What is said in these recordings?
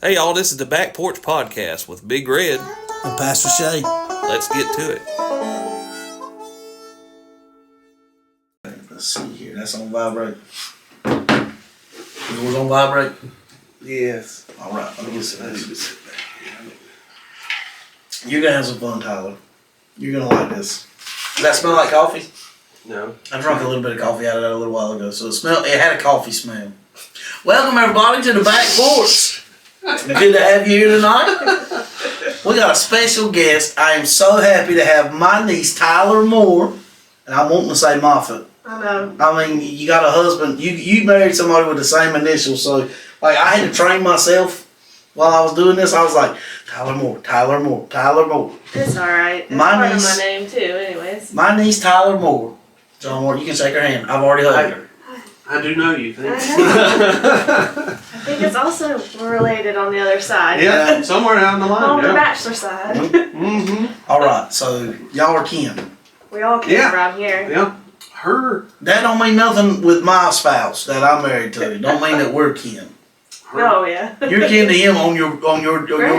Hey y'all, this is the Back Porch Podcast with Big Red and Pastor Shea. Let's get to it. Let's see here. That's on vibrate. Yours on vibrate? Yes. All right. Let me get some. You're gonna have some fun, Tyler. You're gonna like this. Does that smell like coffee? No. I drank a little bit of coffee out of that a little while ago, so it had a coffee smell. Welcome everybody to the Back Porch. Good to have you here tonight. We got a special guest. I am so happy to have my niece Tyler Moore, and I'm wanting to say Moffat. I know. I mean, you got a husband. You married somebody with the same initials, so like I had to train myself while I was doing this. I was like Tyler Moore, Tyler Moore, Tyler Moore. It's all right. It's My part niece- of my name too, anyways. My niece Tyler Moore. John Moore, you can shake her hand. I've already hugged her. I do know you, I thanks. I think it's also related on the other side. Yeah, somewhere down the line. On the Yeah. bachelor side. Mm-hmm. All right, so y'all are kin. We all came Yeah. around here. Yeah. Her. That don't mean nothing with my spouse that I'm married to. Don't mean that we're kin. Oh yeah. You're kin to him on your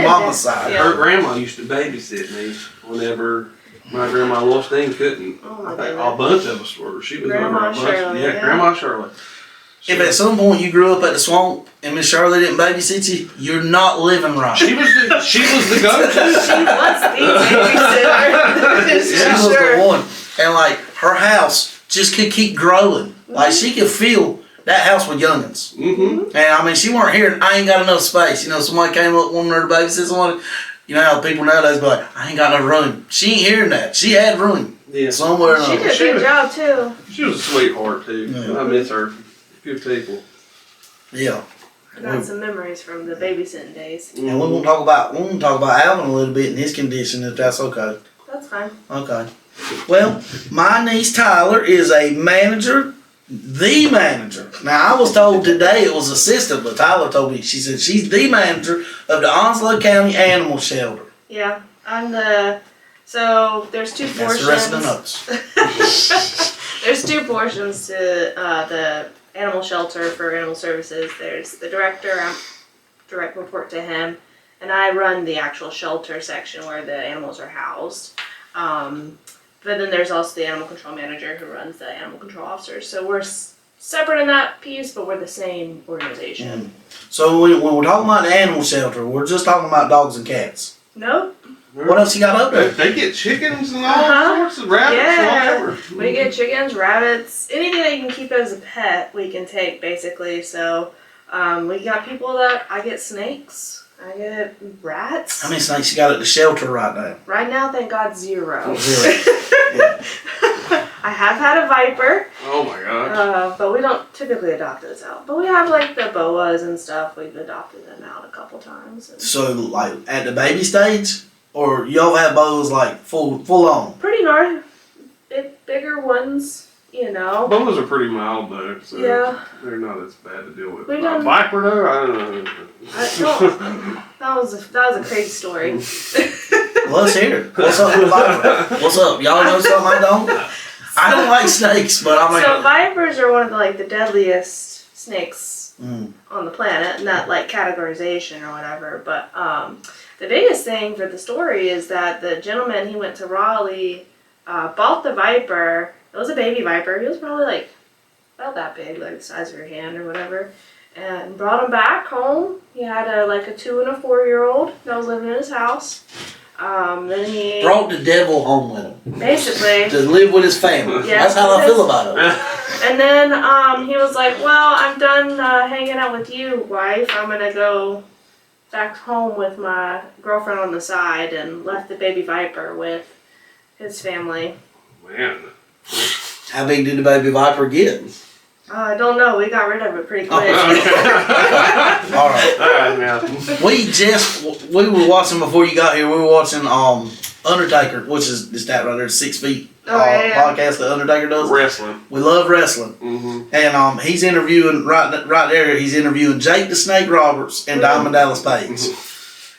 mama's side. Yeah. Her grandma used to babysit me whenever my grandma lost thing couldn't. Oh my I think goodness. a bunch of us were. She was Grandma over a bunch. Shirley, Yeah, yeah. Grandma Shirley. If at some point you grew up at the swamp and Miss Shirley didn't babysit you, you're not living right. She was the She go-to. was the babysitter. She For was sure. the one. And like her house just could keep growing. Like she could fill that house with youngins. Mm-hmm. And I mean, she weren't here. I ain't got enough space. You know, somebody came up wanting her to babysit someone. You know how people nowadays be like, I ain't got no room. She ain't hearing that. She had room Yeah. somewhere or She another. did a good job too. She was a sweetheart too. Yeah. I miss her. Good people. Yeah. I got some memories from the babysitting days. And we won't talk about Alvin a little bit and his condition if that's okay. That's fine. Okay. Well, my niece Tyler is a manager, the manager. Now I was told today it was assistant, but Tyler told me, she said she's the manager of the Onslow County Animal Shelter. Yeah. So there's two That's portions. the rest of the notes. There's two portions to the animal shelter for animal services. There's the director, I'm direct report to him, and I run the actual shelter section where the animals are housed. But then there's also the animal control manager who runs the animal control officers. So we're separate in that piece, but we're the same organization. So when we're talking about the animal shelter, we're just talking about dogs and cats. Nope. What else you got up there? They get chickens and all Uh-huh. sorts of rabbits Yeah. and whatever. We get chickens, rabbits, anything that you can keep as a pet, we can take basically. So we got people that I get snakes, I get rats. How many snakes you got at the shelter right now? Right now, thank God, 0. 0. Yeah. I have had a viper, Oh my gosh. but we don't typically adopt those out. But we have like the boas and stuff. We've adopted them out a couple times. And So like at the baby stage, or y'all have bows like full on? pretty north, bigger ones, you know. Boas are pretty mild though, so Yeah. they're not as bad to deal with. We A done- viper though, I don't know. That was a crazy story. Well, let's hear it. What's up with Viper? What's up? Y'all know something I don't? I don't like snakes, but I mean. So vipers are one of the deadliest snakes Mm. on the planet, and that categorization or whatever. But the biggest thing for the story is that the gentleman, he went to Raleigh, bought the viper. It was a baby viper. He was probably about that big, like the size of your hand or whatever, and brought him back home. He had a 2 and a 4-year-old that was living in his house. Then he Brought the devil home with him basically. to live with his family. Yeah, That's how I feel about it. And then he was like, well, I'm done hanging out with you, wife. I'm going to go back home with my girlfriend on the side, and left the baby viper with his family. Man. How big did the baby viper get? I don't know. We got rid of it pretty quick. All right. Alright, now. We were watching before you got here. We were watching Undertaker, which is that right there, 6 feet podcast that Undertaker does. Wrestling. We love wrestling. Mm-hmm. And he's interviewing right there. He's interviewing Jake the Snake Roberts and Diamond Dallas Page,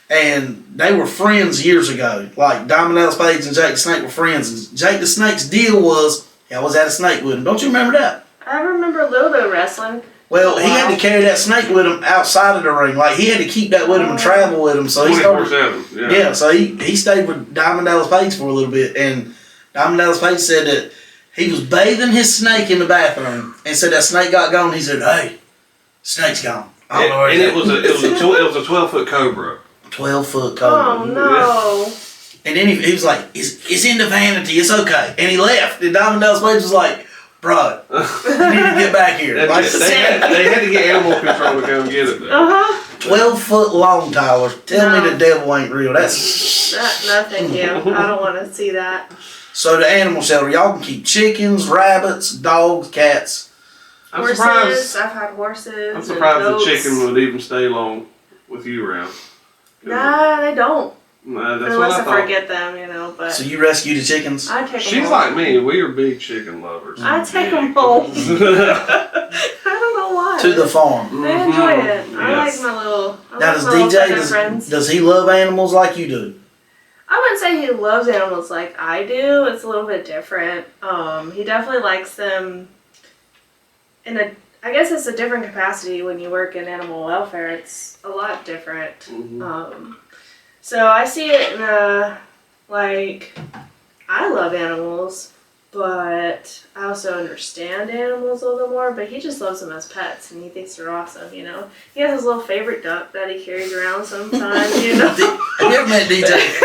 and they were friends years ago. Like Diamond Dallas Page and Jake the Snake were friends. And Jake the Snake's deal was he always had a snake with him. Don't you remember that? I remember a little bit of wrestling. Well, he had to carry that snake with him outside of the ring. Like, he had to keep that with him and travel with him. So he started. 24/7. Yeah, so he stayed with Diamond Dallas Page for a little bit. And Diamond Dallas Page said that he was bathing his snake in the bathroom and said that snake got gone. He said, "Hey, snake's gone." I don't know where And it's it was a 12-foot cobra. 12-foot cobra. Oh no. And then he was like, it's into vanity, it's okay. And he left. And Diamond Dallas Page was like, bro, you need to get back here. They had to get animal control to come get it. Uh huh. 12-foot long, Tyler. Tell me the devil ain't real. That's No, thank you. I don't want to see that. so the animal shelter. Y'all can keep chickens, rabbits, dogs, cats. I'm Horses. surprised. I've had horses. I'm surprised and the goats. chicken would even stay long with you around. Nah, they don't. Nah, that's Unless what I I thought. forget them, you know. But So you rescue the chickens? I take them She's home. like me. We are big chicken lovers. I take them home. I don't know why. To the farm. They enjoy it. I Yes. like my little. Now does DJ friends. does he love animals like you do? I wouldn't say he loves animals like I do. It's a little bit different. He definitely likes them in a. I guess it's a different capacity when you work in animal welfare. It's a lot different. So I see it in a like. I love animals, but I also understand animals a little bit more. But he just loves them as pets, and he thinks they're awesome. You know, he has his little favorite duck that he carries around sometimes. You know. Have you ever met DJ?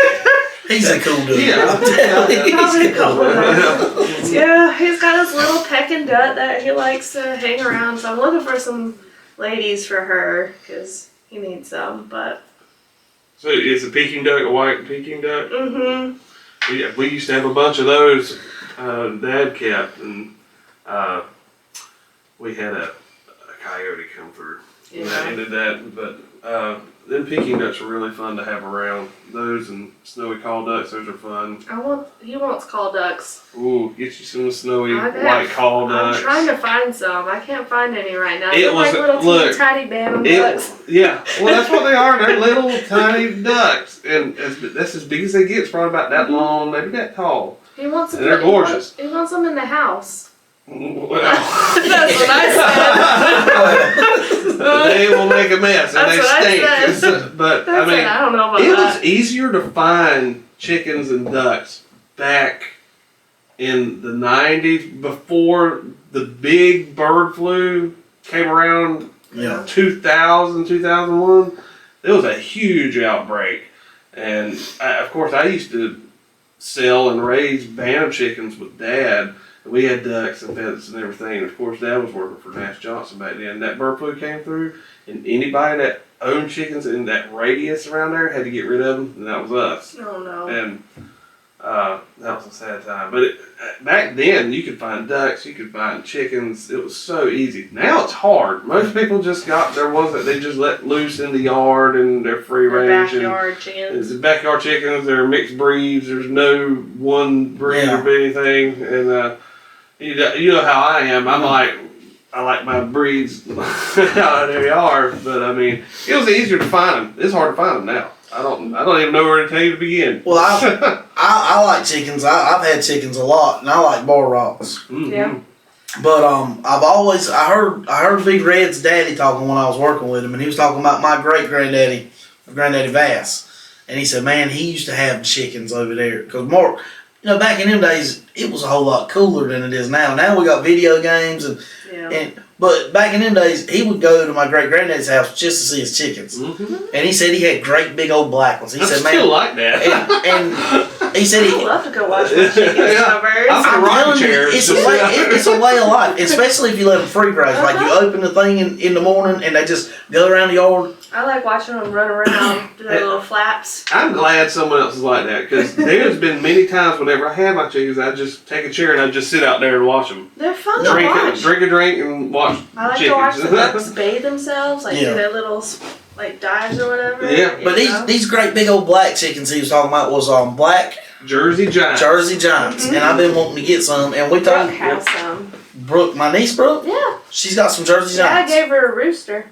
He's a cool dude. Yeah. He's cool. Yeah, he's got his little pecking duck that he likes to hang around. So I'm looking for some ladies for her because he needs some. But So it's a Peking duck, a white Peking duck. mm-hmm. We used to have a bunch of those. Dad kept, and we had a coyote come through. And that ended that, but them Peking ducks are really fun to have around. Those and snowy call ducks, those are fun. He wants call ducks. Ooh, get you some snowy I bet. white call ducks. I'm trying to find some. I can't find any right now. It They're was- like little look, teeny tiny bantam ducks. Yeah, well, that's what they are. They're little tiny ducks, and that's as big as they get. It's probably about that long, maybe that tall. He wants to. And they're gorgeous. He wants them in the house. Well, That's what I said. they will make a mess and That's what I they said. stink. But I That's mean, it. I don't know about it that. was easier to find chickens and ducks back in the 90s before the big bird flu came around. Yeah. 2000, 2001. There was a huge outbreak, and of course I used to sell and raise bantam chickens with Dad. We had ducks and pheasants and everything. And of course, Dad was working for Nash Johnson back then. That bird flu came through, and anybody that owned chickens in that radius around there had to get rid of them, and that was us. Oh no. And that was a sad time. But back then, you could find ducks, you could find chickens. It was so easy. Now it's hard. Most people just got their ones that they just let loose in the yard, and they're free range. Backyard chickens. It's backyard chickens. They're mixed breeds. There's no one breed of anything. And you know how I am. I like my breeds how they are. But I mean, it was easier to find them. It's hard to find them now. I don't even know where to tell you to begin. Well, I like chickens. I've had chickens a lot, and I like bar rocks. Mm-hmm. Yeah. But I heard Big Red's daddy talking when I was working with him, and he was talking about my great granddaddy Vass, and he said, man, he used to have chickens over there because Mark, you know, back in them days it was a whole lot cooler than it is now. Now we got video games but back in them days he would go to my great granddaddy's house just to see his chickens, and he said he had great big old black ones. He said, man, still like that. and he said I'd love to go watch my chickens numbers. I'm telling you, it's a way of life, especially if you let them free graze. Like you open the thing in the morning and they just go around the yard. I like watching them run around, do their little flaps. I'm glad someone else is like that, because there's been many times whenever I had my chickens, I'd just take a chair and I'd just sit out there and watch them. They're fun to watch. Drink a drink and watch I like chickens. to watch the ducks bathe themselves, like do Yeah. their little like dives or whatever. Yeah, But these great big old black chickens he was talking about was black Jersey Giants. Jersey Giants, and I've been wanting to get some. And we Brooke told has some. Brooke, my niece Brooke, Yeah. she's got some Jersey Yeah, I Giants. gave her a rooster.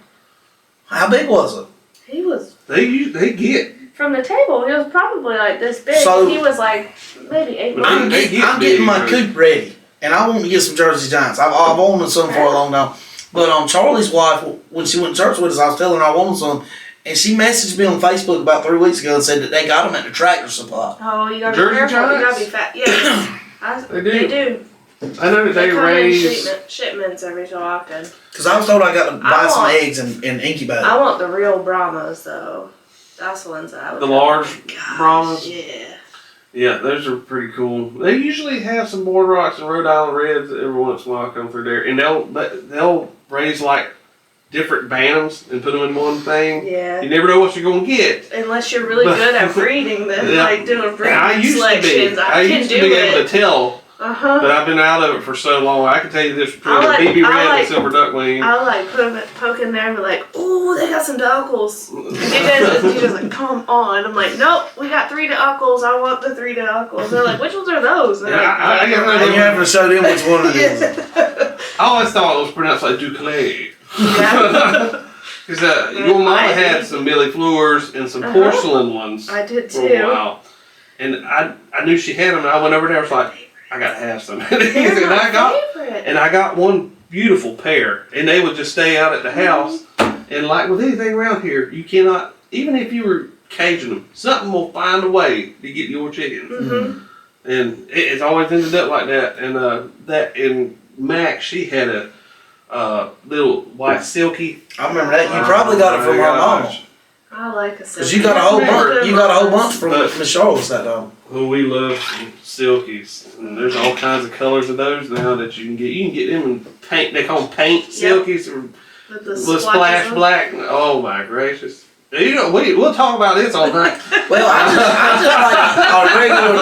How big was it? He was They get. from the table. He was probably like this big. So- He was like maybe 8 But months. they get I'm big, getting my right? coop ready, and I want to get some Jersey Giants. I've wanted some for a long time. But Charlie's wife, when she went to church with us, I was telling her I wanted some, and she messaged me on Facebook about 3 weeks ago and said that they got them at the Tractor Supply. Oh, you gotta be Jersey careful. You Giants? gotta be fat. Yeah, They do. They do. I know that they come raise. in shipments every so often. Because I was told I got to buy some want- eggs and incubate. I want the real Brahmas though. That's the ones that I would. The go, large oh my gosh, Brahmas? Yeah. Yeah, those are pretty cool. They usually have some Border Rocks and Rhode Island Reds every once in a while come through there, and they'll raise like different bantams and put them in one thing. Yeah. You never know what you're gonna get. Unless you're really good at breeding them, Yeah. like doing And breeding I used selections. I used to be able to tell, Uh-huh. but I've been out of it for so long. I can tell you this between I like- BB I Red like- and Silver Duckling. I would like poke in there and be like, "Ooh, they got some duckles." And you guys like, "Come on!" I'm like, "Nope, we got 3 duckles. I want the 3 duckles." They're like, "Which ones are those?" And they're Yeah, like, I guess and you having to show them which one it is. I always thought it was pronounced like Duclay. Yeah. Because your mama had some Billy Fleurs and some porcelain ones I did for a too. while. And I knew she had them, and I went over there and was like, I gotta have some. They're my favorite. And I got one beautiful pair, and they would just stay out at the house. And like with anything around here, you cannot, even if you were caging them, something will find a way to get your chickens. Mm-hmm. And it's always ended up like that. And Mac, she had a little white silky. I remember that. You probably got it from her mama. I like a Because you got a whole bunch. You got a whole bunch from Miss Charles that time. Well, we love some silkies, and there's all kinds of colors of those now that you can get. You can get them in paint. They call them paint silkies or With the with splash on. black. Oh my gracious! You know, we'll talk about this all night. Well, I just like a regular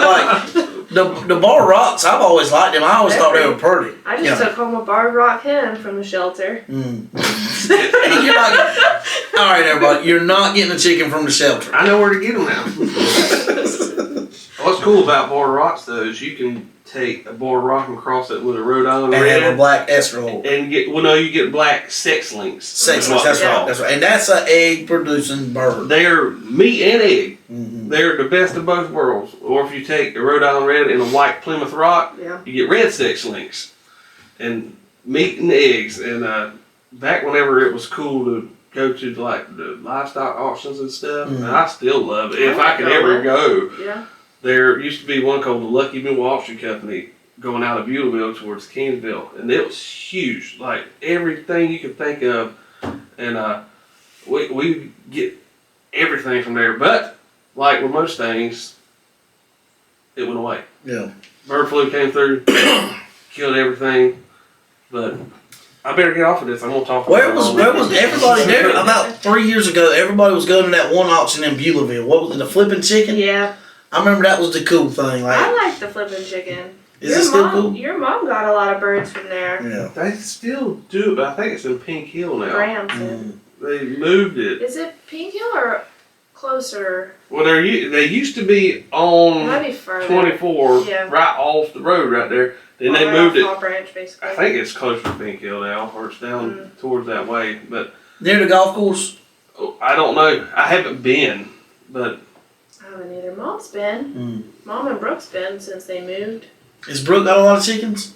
like the bar rocks. I've always liked them. I always thought they were pretty. I just took home a barred rock hen from the shelter. Mm. You're like, all right, everybody. You're not getting a chicken from the shelter. I know where to get them now. What's cool about border rocks though is you can take a border rock and cross it with a Rhode Island And have a Red black escrow. and get you get black sex links. Sex. What That's they right. call. That's right. And that's an egg producing bird. They're meat and egg. Mm-hmm. They're the best of both worlds. Or if you take a Rhode Island Red and a white Plymouth Rock, Yeah. you get red sex links and meat and eggs. And back whenever it was cool to go to like the livestock auctions and stuff, and I still love it. If I could ever go, Yeah. there used to be one called the Lucky Mill Auction Company going out of Beulaville towards Kingsville, and it was huge, like everything you could think of, and we get everything from there. But like with most things, it went away. Yeah. Bird flu came through, killed everything. But I better get off of this. I'm gonna talk. Where was everybody there? About 3 years ago, everybody was going to that one auction in Beulaville. What was it, the flipping chicken? Yeah. I remember that was the cool thing. Like, I like the flipping chicken. is it still cool? Your mom got a lot of birds from there. Yeah. They still do it, but I think it's in Pink Hill now. Grams. Mm. They moved it. Is it Pink Hill or closer? Well, they used to be It on might be further. 24, Yeah. right off the road right there. Then they Right moved off it. Fall Branch, basically. I think it's closer to Pink Hill now, or it's down towards that way. But Near the golf course? I don't know. I haven't been, but I haven't either. Mom's been. Mom and Brooke's been since they moved. Is Brooke got a lot of chickens?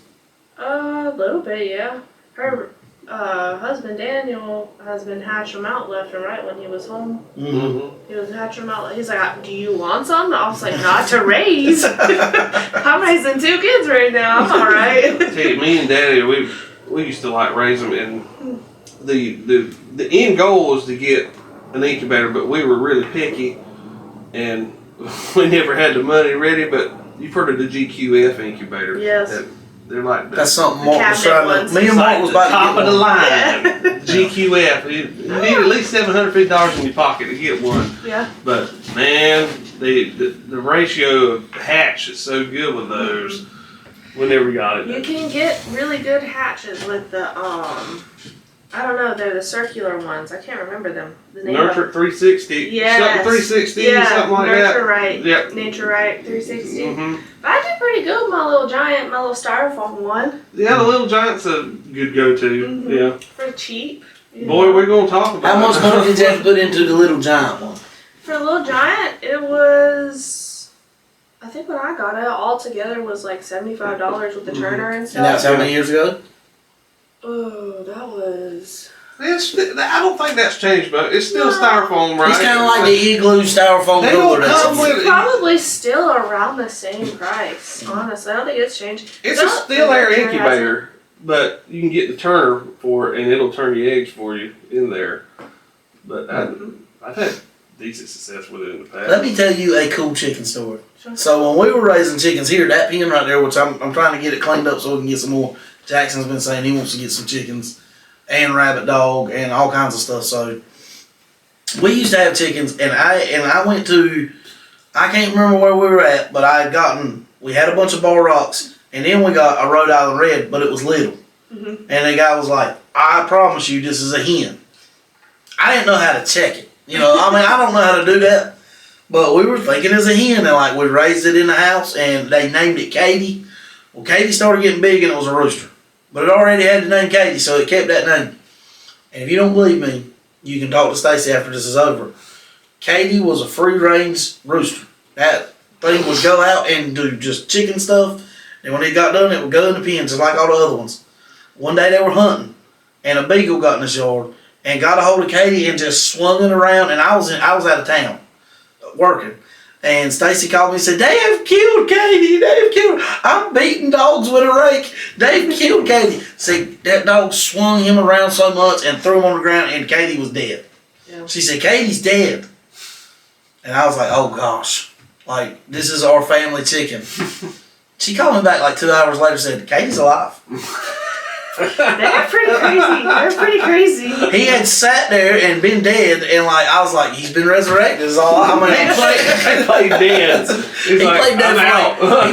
A little bit, yeah. Her husband Daniel has been hatching them out left and right when he was home. He was hatching them out. He's like, "Do you want some?" I was like, "Not to raise. I'm raising 2 kids right now. I'm all right." see, me and Daddy, we used to like raise them, and the end goal was to get an incubator, but we were really picky, and we never had the money ready. But you've heard of the GQF incubators? Yes. They're like That's something The Mark was cabinet trying to. ones. Me and It's Mark like was the about top to of get the one. line. GQF. You need at least $750 in your pocket to get one. Yeah. But man, the ratio of hatch is so good with those. We never got You it. can get really good hatches with the I don't know, they're the circular ones. I can't remember them. The name Nurture of 360. Yes. Something 360, Yeah, something like Nurture that. Right. Yep. Nature Right 360. Mm-hmm. But I did pretty good with my little giant, my little styrofoam one. Yeah, the Little Giant's a good go-to. Mhm. Yeah. For cheap. you Boy, know. we're gonna talk about How much it. money did you have to put into the little giant one? For a little giant, it was, I think when I got it all together was like $75 with the turner and And that's stuff. how many years ago? Oh, that was. I don't think that's changed, but it's still styrofoam, right? It's kind of like the igloo styrofoam They cooler. don't come with- Probably still around the same price. Honestly, I don't think it's changed. It's a still air incubator, but you can get the turner for it, and it'll turn the eggs for you in there. But I've had decent success with it in the past. Let me tell you a cool chicken story. Sure. So when we were raising chickens here, that pen right there, which I'm trying to get it cleaned up so we can get some more. Jackson's been saying he wants to get some chickens and rabbit dog and all kinds of stuff. So we used to have chickens, and I went to, I can't remember where we were at, but we had a bunch of bar rocks, and then we got a Rhode Island Red, but it was little. Mm-hmm. And the guy was like, I promise you this is a hen. I didn't know how to check it. You know, I mean, I don't know how to do that. But we were thinking it's a hen, and like we raised it in the house, and they named it Katie. Well, Katie started getting big, and it was a rooster. But it already had the name Katie, so it kept that name. And if you don't believe me, you can talk to Stacy after this is over. Katie was a free-range rooster. That thing would go out and do just chicken stuff, and when it got done, it would go in the pen, just like all the other ones. One day they were hunting, and a beagle got in the yard, and got a hold of Katie and just swung it around, and I was out of town working. And Stacy called me and said, they have killed Katie. They have killed her. I'm beating dogs with a rake. They've killed Katie. See, that dog swung him around so much and threw him on the ground, and Katie was dead. Yeah. She said, Katie's dead. And I was like, oh gosh. Like, this is our family chicken. She called me back like 2 hours later and said, Katie's alive. They're pretty crazy. They're pretty crazy. He had sat there and been dead, and like I was like, he's been resurrected. Is all. I mean, He played dead. he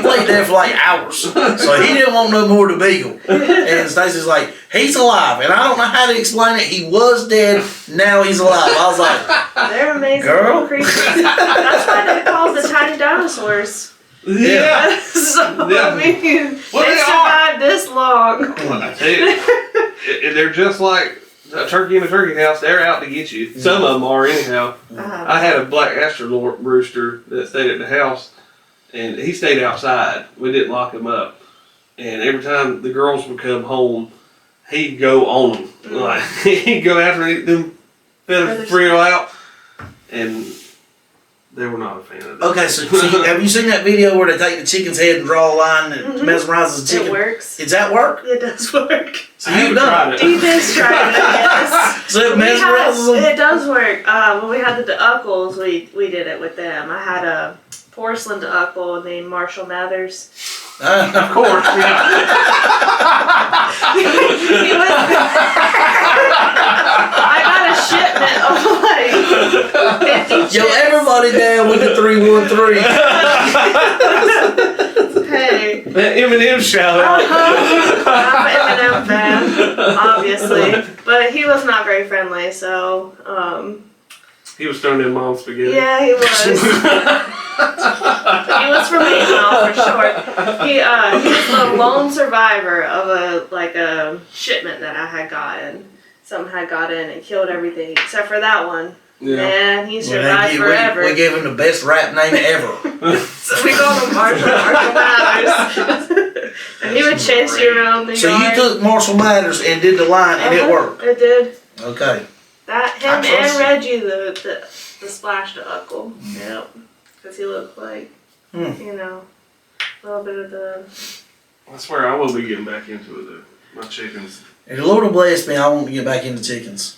played dead for like hours, so he didn't want no more to beagle. And Stacy's like, he's alive, and I don't know how to explain it. He was dead, now he's alive. I was like, They're amazing girl. little creatures. That's why they're called the tiny dinosaurs. Yeah. So, Yeah. I mean, Well, they they survived this long. I tell you, they're just like a turkey in a turkey house. They're out to get you. Some of them are anyhow. I had a black Astor rooster that stayed at the house, and he stayed outside. We didn't lock him up. And every time the girls would come home, he'd go on them. Like, he'd go after them, feather frill out, and they were not a fan of that. okay, so have you seen that video where they take the chicken's head and draw a line that mesmerizes the chicken? It works. Does that work? It does work. So I you've haven't done tried it. it. He does try it, I guess. So it mesmerizes them. It does work. When we had the Duckles, we did it with them. I had a porcelain Duckle named Marshall Mathers. Of course, yeah. I got a shipment of like 50 Yo, chicks. everybody down with the 313. Hey. That Eminem shout out. I'm an Eminem fan, obviously. But he was not very friendly, so, He was throwing in mom's spaghetti. yeah, he was. He was from Maine, for sure. He was the lone survivor of a shipment that I had gotten. Something had got in and killed everything except for that one. Yeah. Man, he survived forever. We gave him the best rap name ever. So we called him Marshall Mathers. And he would chase you around the So yard. you took Marshall Mathers and did the line, and it worked. It did. Okay. That I him trust and Reggie, the splash Uncle. Yep. Because he looked like, you know, a little bit of the. I swear I will be getting back into it though. My chickens. If the Lord will bless me, I want to get back into chickens.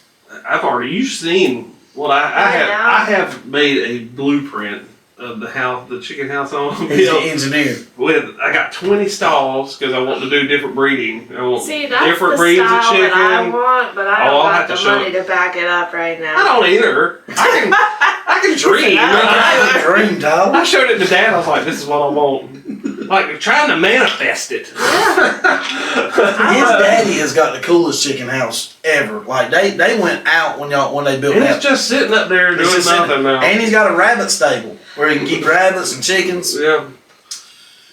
You've seen what I have made a blueprint of the house, the chicken house I want to He's an build. engineer. I got 20 stalls because I want to do different breeding. I want See, that's different the breeds of style chicken. that I want, but I Oh, don't I'll have got to the show money to back it up right now. I don't either. I can dream. I dream, Tyler. I showed it to Dad. I was like, "This is what I want." Like trying to manifest it. His daddy has got the coolest chicken house ever. Like they went out when they built And that. it's just sitting up there It's doing just sitting nothing there. now. And he's got a rabbit stable where he can keep rabbits and chickens. Yeah.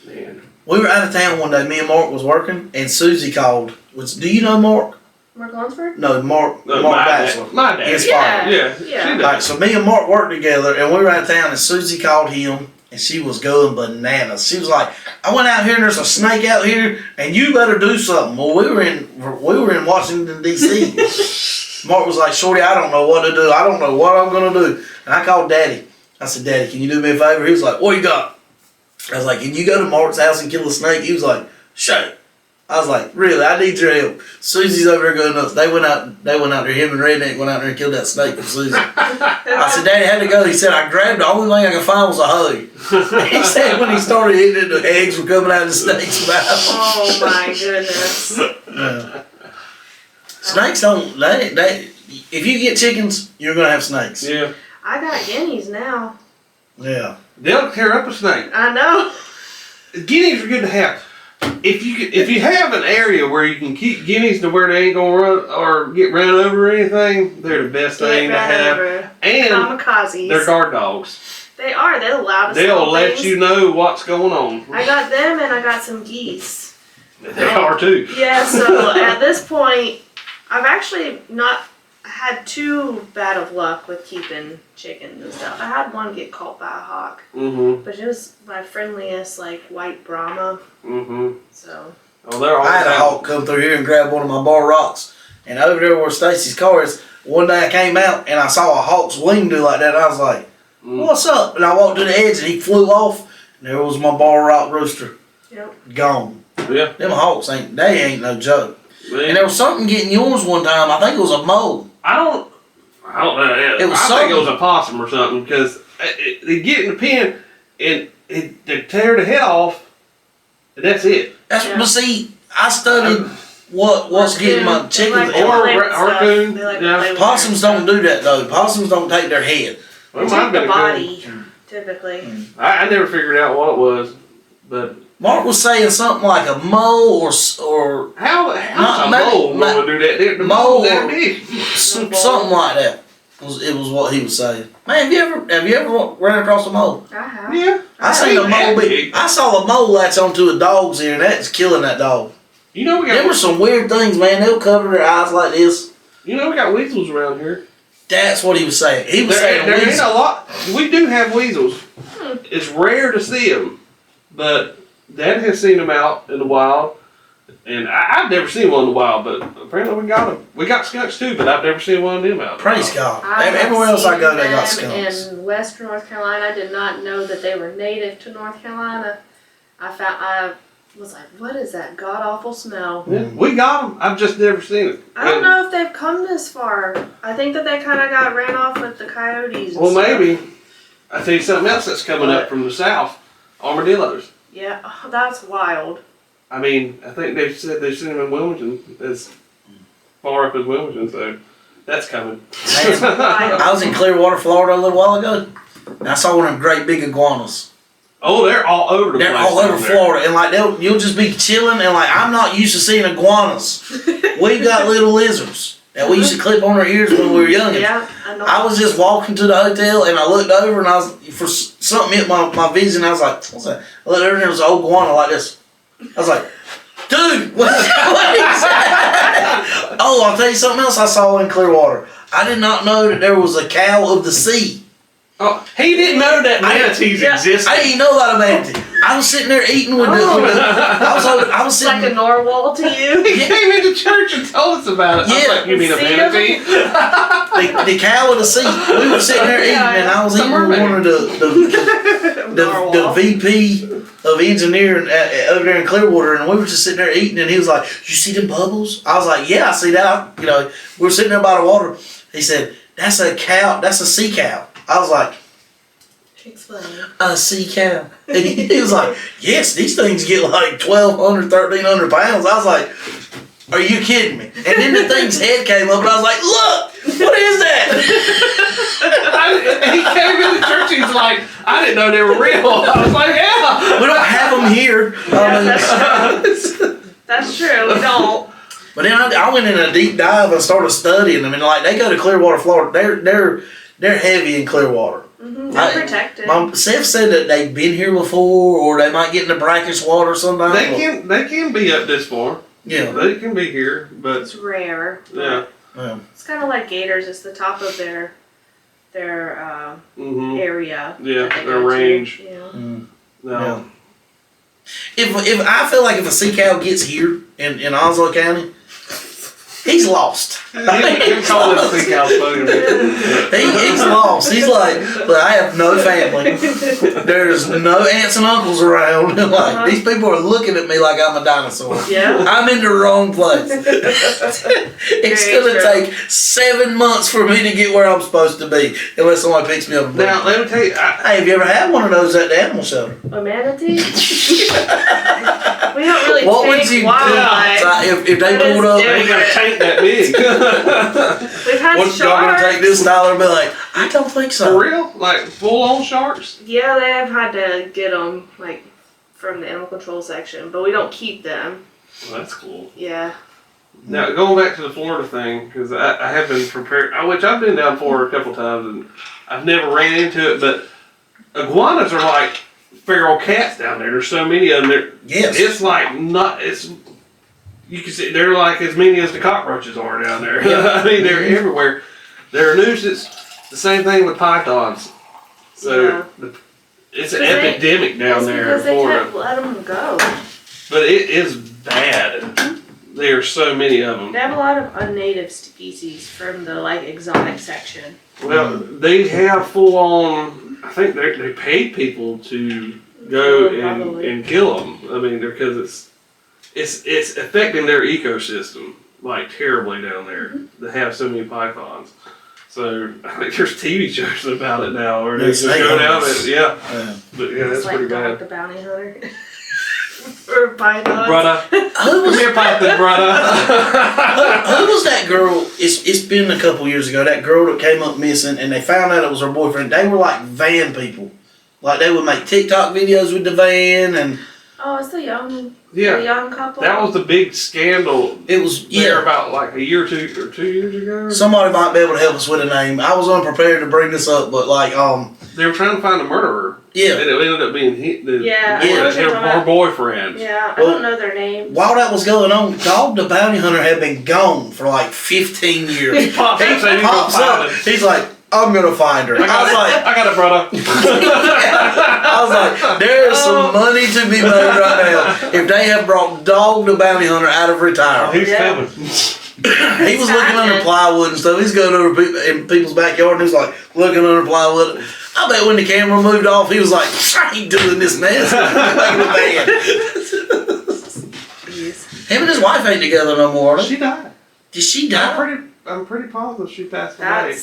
Man. We were out of town one day. Me and Mark was working, and Susie called. Do you know Mark? Mark Lunsford? No, Mark. No, Mark my Batchelor. dad. My dad. His Yeah. father. Yeah. Yeah. She does. Like, so me and Mark worked together, and we were out of town, and Susie called him, and she was going bananas. She was like, I went out here and there's a snake out here, and you better do something. Well, we were in Washington D.C. Mark was like, Shorty, I don't know what to do. I don't know what I'm gonna do. And I called Daddy. I said, Daddy, can you do me a favor? He was like, what you got? I was like, can you go to Mark's house and kill a snake? He was like, Shay. I was like, really, I need your help. Susie's over there going nuts. They went out there, him and Redneck went out there and killed that snake for Susie. I said, Daddy, how'd it go? He said, I grabbed the only thing I could find was a hoe. He said when he started hitting it, the eggs were coming out of the snake's mouth. Oh my goodness. Yeah. Snakes don't, they, if you get chickens, you're going to have snakes. Yeah. I got guineas now. Yeah. They'll tear up a snake. I know. Guineas are good to have. If you have an area where you can keep guineas to where they ain't gonna run or get run over or anything, they're the best thing to have. And kamikazes. they're guard dogs. They are. They're the loudest. They'll let things. you know what's going on. I got them and I got some geese. They are too. Yeah. So at this point, I've actually not had too bad of luck with keeping chickens and stuff. I had one get caught by a hawk, but it was my friendliest, like, white Brahma. So. Oh, they're all. I had a hawk come through here and grab one of my bar rocks, and over there where Stacy's car is, one day I came out and I saw a hawk's wing do like that. And I was like, "What's up?" And I walked to the edge and he flew off, and there was my bar rock rooster. Yep. Gone. Yeah. Them hawks ain't no joke. Man. And there was something getting yours one time. I think it was a mole. I don't know. It was I think something. it was a possum or something because they get in the pen and they tear the head off, and that's it. But see, I studied what's getting my chickens. They like to Or raccoon. They like to Yeah. play with Possums their don't do that though. Possums don't take their head. Well, They it might have take been the a body, typically. I never figured out what it was, but Mark was saying something like a mole or how's a mole going to do that? The mole mole that big. something like that. It was what he was saying. Man, have you ever ran across a mole? I have. Yeah. I seen a ain't mole. that big. I saw a mole latch onto a dog's ear, and that's killing that dog. You know we There were got. some weird things, man. They'll cover their eyes like this. You know we got weasels around here. That's what he was saying. He was saying There ain't weasel. a lot. We do have weasels. It's rare to see them, but Dad has seen them out in the wild, and I've never seen one in the wild. But apparently we got them. We got skunks too, but I've never seen one of them out. Praise God. I have Everywhere else I go, they got seen them skunks. in western North Carolina. I did not know that they were native to North Carolina. I was like, what is that god awful smell? Yeah, we got them. I've just never seen it. I don't know if they've come this far. I think that they kind of got ran off with the coyotes. And Well, stuff. maybe. I tell you something else that's coming up from the south. Armadillos. Yeah, oh, that's wild. I mean, I think they've said they've seen them in Wilmington, as far up as Wilmington, so that's coming. I was in Clearwater, Florida a little while ago, and I saw one of them great big iguanas. Oh, they're all over the place. They're all over down there. Florida, and like you'll just be chilling, and like I'm not used to seeing iguanas. We've got little lizards that we used to clip on our ears when we were young. Yeah, I know. I was just walking to the hotel, and I looked over, and I was for something hit my vision. I was like, "What's that?" I looked over, and there was an old iguana like this. I was like, "Dude, what is that?" Oh, I'll tell you something else I saw in Clearwater. I did not know that there was a cow of the sea. Oh, he didn't know that manatees existed. I didn't know about a manatee. I was sitting there eating with the. I was sitting. like a narwhal to you. He came into church and told us about it. I was Yeah. like, you mean a See manatee? The cow of the sea. We were sitting there eating, and I was eating with one of the VP of engineering over there in Clearwater, and we were just sitting there eating, and he was like, "You see them bubbles?" I was like, "Yeah, I see that." You know, we were sitting there by the water. He said, "That's a cow. That's a sea cow." I was like, Explain. "A sea cow?" And he was like, "Yes, these things get like 1,200, 1,300 pounds." I was like, "Are you kidding me?" And then the thing's head came up, and I was like, "Look, what is that?" He came into church and he's like, I didn't know they were real. I was like, yeah. We don't have them here. That's true. We don't. But then I went in a deep dive and started studying them, and like they go to Clearwater, Florida. They're heavy in Clearwater. They're protected. Seth said that they've been here before, or they might get in the brackish water sometime. They can be up this far. Yeah. They can be here, but It's rare. yeah. It's kind of like gators. It's the top of their area. Yeah, that they their go to, range. you know. Mm. No. Yeah. If I feel like if a sea cow gets here in Onslow County, he's lost. You call it sea cow spoken. He's lost. He's like, look, I have no family. There's no aunts and uncles around. Like these people are looking at me like I'm a dinosaur. Yeah. I'm in the wrong place. It's gonna take 7 months for me to get where I'm supposed to be, unless somebody picks me up. And Now, let me tell you, hey, have you ever had one of those at the animal shelter? A manatee? We don't really What would take you do wildlife. if they That is pulled up? they ain't got a tank that big. We've had What, y'all gonna sharks. take this dollar and be like, I don't think so. For real? Like full on sharks? Yeah, they have had to get them like from the animal control section, but we don't keep them. Well, that's cool. Yeah. Now, going back to the Florida thing, because I have been prepared, which I've been down Florida a couple times, and I've never ran into it, but iguanas are like feral cats down there. There's so many of them. Yes. It's like you can see they're like as many as the cockroaches are down there. Yeah. I mean, they're everywhere. They're a nuisance. The same thing with pythons. So it's an epidemic down there in because they Florida. can't let them go. But it is bad. There are so many of them. They have a lot of unnative species from the like exotic section. Well, they have full on. I think they paid people to go and kill them. I mean, because it's affecting their ecosystem like terribly down there. They have so many pythons. So I think there's TV shows about it now, where they just go down and Yeah. But yeah, that's It's like pretty Dog bad. the Bounty Hunter. Or pythons. Brother, come here, python, brother. Who was that girl? It's been a couple years ago. That girl that came up missing, and they found out it was her boyfriend. They were like van people. Like they would make TikTok videos with the van, and Oh, it's the young couple. That was the big scandal. it was There about like a year or 2 years ago. Somebody might be able to help us with a name. I was unprepared to bring this up, but like They were trying to find a murderer. yeah. And it ended up being her boyfriend. Yeah, I Well, don't know their names. While that was going on, Dog the Bounty Hunter had been gone for like 15 years. He pops up, saying he's gonna find it. He's like, I'm gonna find her. I was like, I got it, brother. I was like, there is some money to be made right now if they have brought Dog the Bounty Hunter out of retirement. He's coming. He was looking under plywood and stuff. He's going over in people's backyard and he's like looking under plywood. I bet when the camera moved off, he was like, I ain't doing this mess. Making a band. Him and his wife ain't together no more. She died. Did she die? I'm pretty positive she passed away.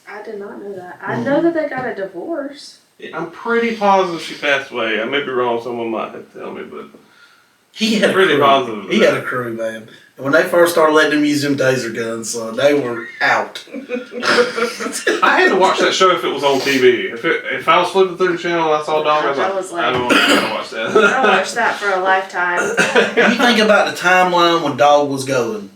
I did not know that. I know that they got a divorce. I'm pretty positive she passed away. I may be wrong. Someone might have to tell me, but He had a Pretty crew. positive. He had a crew, man. And when they first started letting them use them taser guns, they were out. I had to watch that show if it was on TV. If I was flipping through the channel and I saw Dog, I was like, I don't want to watch that. I watched that for a lifetime. You think about the timeline when Dog was going.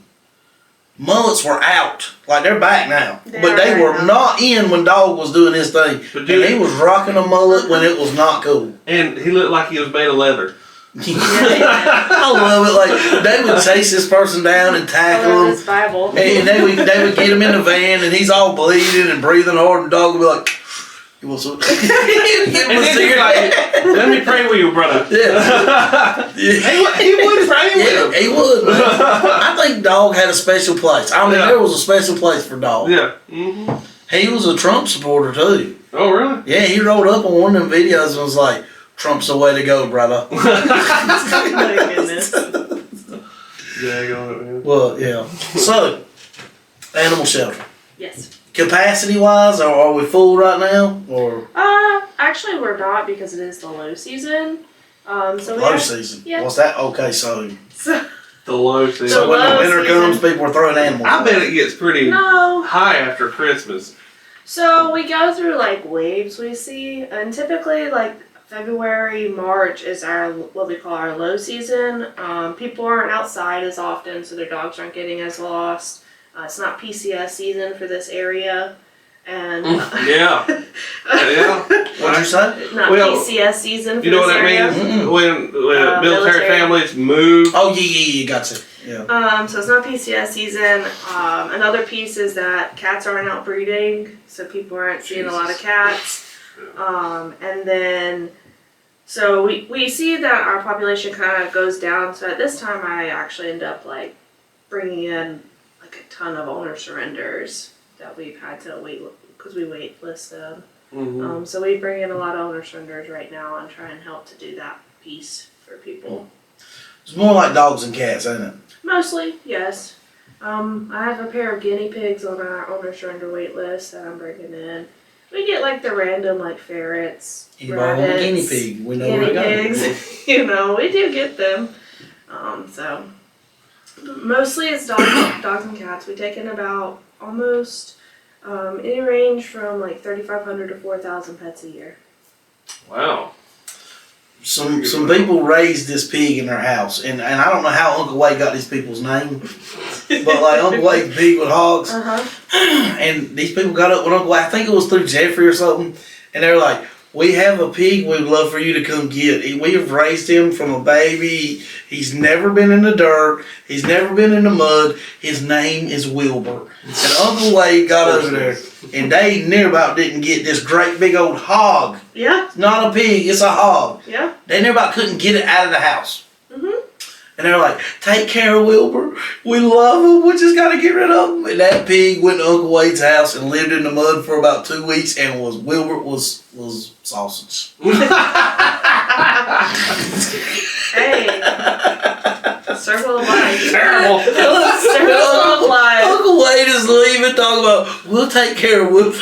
Mullets were out. Like, they're back now. But they were not in when Dog was doing his thing. But And dude, he was rocking a mullet when it was not cool. and he looked like he was made of leather. I love it. Like, they would chase this person down and I tackle love him. this Bible. And they would get him in the van, and he's all bleeding and breathing hard, and the dog would be like, "You want some?" And then he'd be like, let me pray with you, brother. Yeah. He would pray with him. Yeah, he would, man. I think Dog had a special place. I mean, Yeah. there was a special place for Dog. Yeah. Mm-hmm. He was a Trump supporter, too. Oh, really? Yeah, he rolled up on one of them videos and was like, "Trump's the way to go, brother." Oh my goodness. Yeah, go ahead, man. Well, yeah. So, animal shelter. Yes. Capacity-wise, are we full right now? Or Actually we're not because it is the low season. So we low have, season? yeah. What's that? Okay, so The low season. So when the low winter season. comes, people are throwing animals. I bet it gets pretty No. high after Christmas. So we go through like waves we see, and typically like February, March is our what we call our low season. People aren't outside as often, so their dogs aren't getting as lost. It's not PCS season for this area, and Yeah. Yeah. What'd you say? not Well, PCS season for You know this what that area. means? Mm-mm. When military military. families move. Oh, yeah, gotcha. Yeah. So it's not PCS season. Another piece is that cats aren't out breeding, so people aren't seeing a lot of cats. And then So we see that our population kind of goes down. So at this time, I actually end up like bringing in like a ton of owner surrenders that we've had to wait because we wait list them. Mm-hmm. So we bring in a lot of owner surrenders right now and try and help to do that piece for people. It's more like dogs and cats, ain't it? Mostly, yes. I have a pair of guinea pigs on our owner surrender wait list that I'm bringing in. We get like the random like ferrets, Anybody want a rabbits, guinea pig? We know where to guinea go. pigs. You know, we do get them. So mostly it's dogs and cats. We take in about almost any range from like 3,500 to 4,000 pets a year. Wow. Some people raised this pig in their house, and I don't know how Uncle Wade got these people's name, but like Uncle Wade's pig with hogs, and these people got up with Uncle Wade, I think it was through Jeffrey or something, and they were like, we have a pig we'd love for you to come get. We have raised him from a baby. He's never been in the dirt. He's never been in the mud. His name is Wilbur. And Uncle Wade got over there, and they near about didn't get this great big old hog. Yeah. It's not a pig, it's a hog. Yeah. They near about couldn't get it out of the house. Mhm. And they were like, take care of Wilbur. We love him. We just got to get rid of him. And that pig went to Uncle Wade's house and lived in the mud for about 2 weeks, and Wilbur was sausage. Hey. Circle of life. Terrible. Circle of life. Uncle Wade is leaving talking about, we'll take care of Wilbur.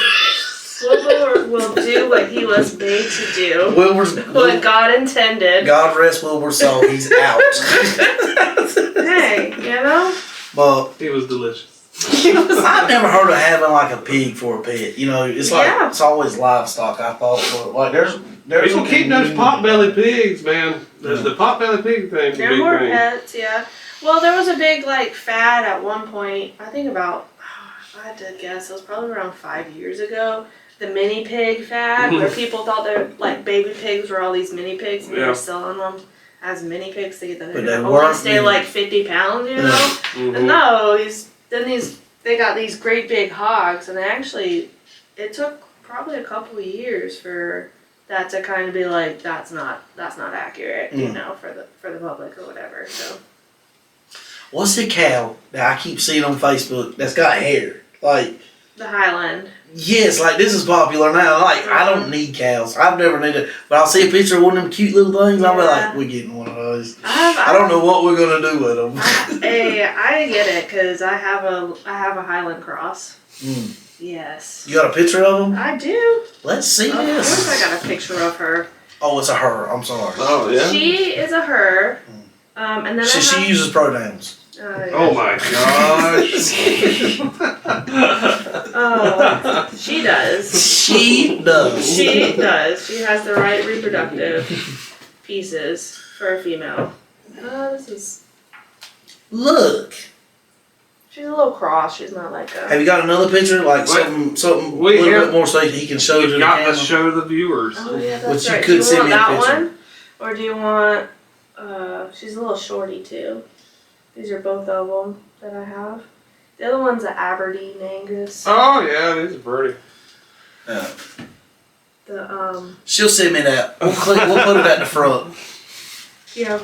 Wilbur will do what he was made to do. Wilbur's What God intended. God rest Wilbur's soul. He's out. Hey, you know? But He was delicious. I've never heard of having like a pig for a pet. You know, it's like Yeah. it's always livestock. I thought, but like there's People keep those pot-bellied pigs, man. The pot-bellied pig thing's a There are big more thing. pets, yeah. Well, there was a big like fad at one point. I think about, if I had to guess, it was probably around 5 years ago. The mini pig fad, where people thought that like baby pigs were all these mini pigs, and they Yeah. were selling them as mini pigs. They But could they only weren't stay mini. like 50 pounds, you know. Mhm. But no, they got these great big hogs, and it took probably a couple of years for that to kind of be like that's not accurate, you know, for the public or whatever. So. What's the cow that I keep seeing on Facebook that's got hair? Like, The Highland. yes, like this is popular now. Like, I don't need cows. I've never needed, but I'll see a picture of one of them cute little things. I'll be like, we're getting one of those. I don't know what we're gonna do with them. Hey, I get it because I have a Highland cross. Mm. Yes. You got a picture of them? I do. Let's see Of course, this. I got a picture of her. Oh, it's a her. I'm sorry. Oh, yeah? She is a her. And then She uses pronouns. Oh, my gosh. Oh, she does. She does. She does. She has the right reproductive pieces for a female. This is. Look. She's a little cross. She's not like a. Have you got another picture? Like What? something a We little have- bit more so he can show to You the got camera. to show the viewers. Oh yeah, Which that's you right. could Do you send want me a that picture. one, or do you want? She's a little shorty too. These are both of them that I have. The other one's an Aberdeen Angus. Oh, yeah, it is pretty. Yeah. The She'll send me that. We'll put it at the front. yeah.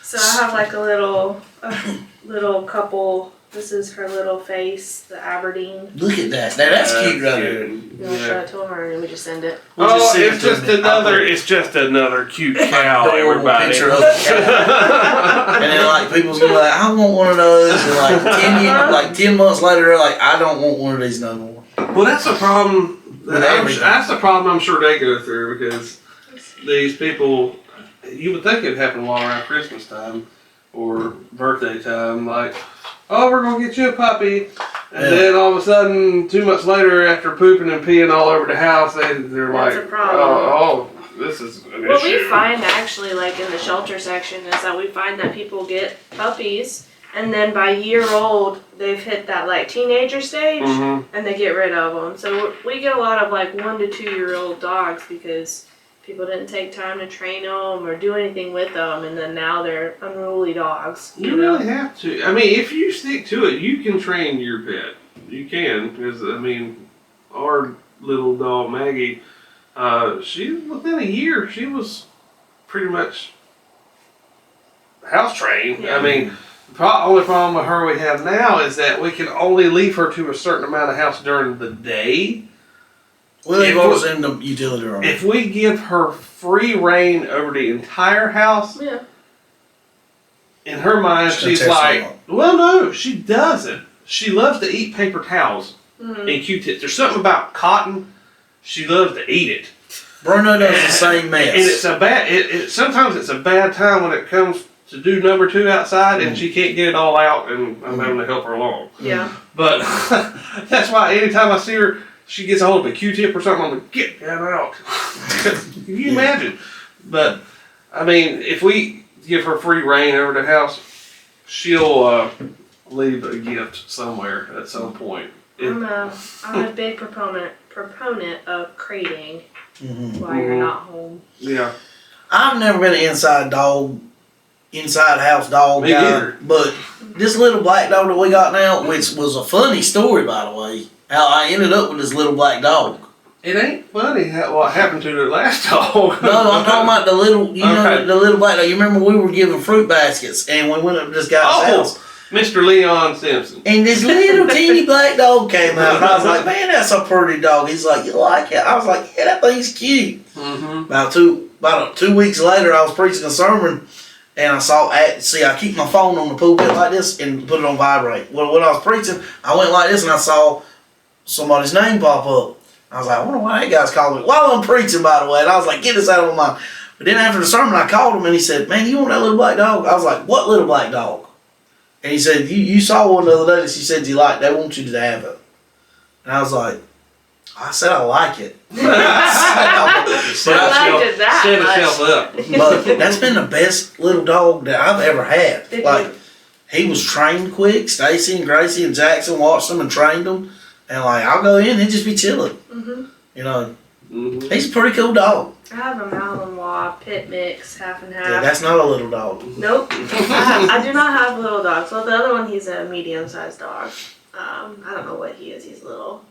So I have like a little couple. This is her little face, the Aberdeen. Look at that. Now that's cute right there. You want to show it to him, or do we just send it? We'll just Oh, send it's it to just me. I'll put it's just another cute cow, adorable everybody. picture of the cow. And then like people's gonna be like, I want one of those. And like 10 months later, they're like, I don't want one of these no more. Well, that's the problem. With everything. That's the problem I'm sure they go through because these people, you would think it'd happen a lot around Christmas time or birthday time. Like, oh, we're going to get you a puppy. And then all of a sudden, 2 months later, after pooping and peeing all over the house, they're That's like, a problem. oh, this is an What issue. we find actually, like in the shelter section, is that we find that people get puppies, and then by year old, they've hit that like teenager stage, Mhm. and they get rid of them. So we get a lot of like 1 to 2 year old dogs because people didn't take time to train them or do anything with them, and then now they're unruly dogs. You really have to. I mean, if you stick to it, you can train your pet. You can, because I mean, our little dog Maggie, she within a year she was pretty much house trained. Yeah. I mean, the only problem with her we have now is that we can only leave her to a certain amount of house during the day. Well, they've always in the utility room. If we give her free reign over the entire house, Yeah. in her mind, She's she's gonna tear like, something well, no, she doesn't. She loves to eat paper towels Mm-hmm. and Q-tips. There's something about cotton. She loves to eat it. Bruno does the same mess. And it's a bad. Sometimes it's a bad time when it comes to do number 2 outside, and she can't get it all out, and I'm having to help her along. Yeah. But that's why anytime I see her, she gets a hold of a Q-tip or something. I'm like, get that out. Can you imagine? But I mean, if we give her free reign over the house, she'll leave a gift somewhere at some point. I'm a big proponent of crating Mhm. while you're not home. Yeah. I've never been an inside house dog Me guy, either. but this little black dog that we got now, which was a funny story by the way, how I ended up with this little black dog. It ain't funny what happened to the last dog. No, I'm talking about the little, Okay. know, the little black dog. You remember we were giving fruit baskets, and we went up to this guy's house. Mr. Leon Simpson. And this little teeny black dog came out, and I was like, man, that's a pretty dog. He's like, you like it? I was like, yeah, that thing's cute. Mm-hmm. About 2 weeks later, I was preaching a sermon, and I saw, I keep my phone on the pulpit like this and put it on vibrate. Well, when I was preaching, I went like this, and I saw somebody's name pop up. I was like, I wonder why that guy's calling me. While I'm preaching, by the way, and I was like, get this out of my mind. But then after the sermon, I called him, and he said, man, you want that little black dog? I was like, what little black dog? And he said, you saw one the other day that she said you liked. They want you to have it. And I was like, I said I like it. I liked it that Set much. itself up. But that's been the best little dog that I've ever had. Did Like, you? he was trained quick. Stacy and Gracie and Jackson watched him and trained him. And like, I'll go in, he'd just be chilling. Mm-hmm. You know, Mm-hmm. he's a pretty cool dog. I have a Malinois pit mix, half and half. Yeah, that's not a little dog. Nope. I do not have little dogs. Well, the other one, he's a medium-sized dog. I don't know what he is. He's a little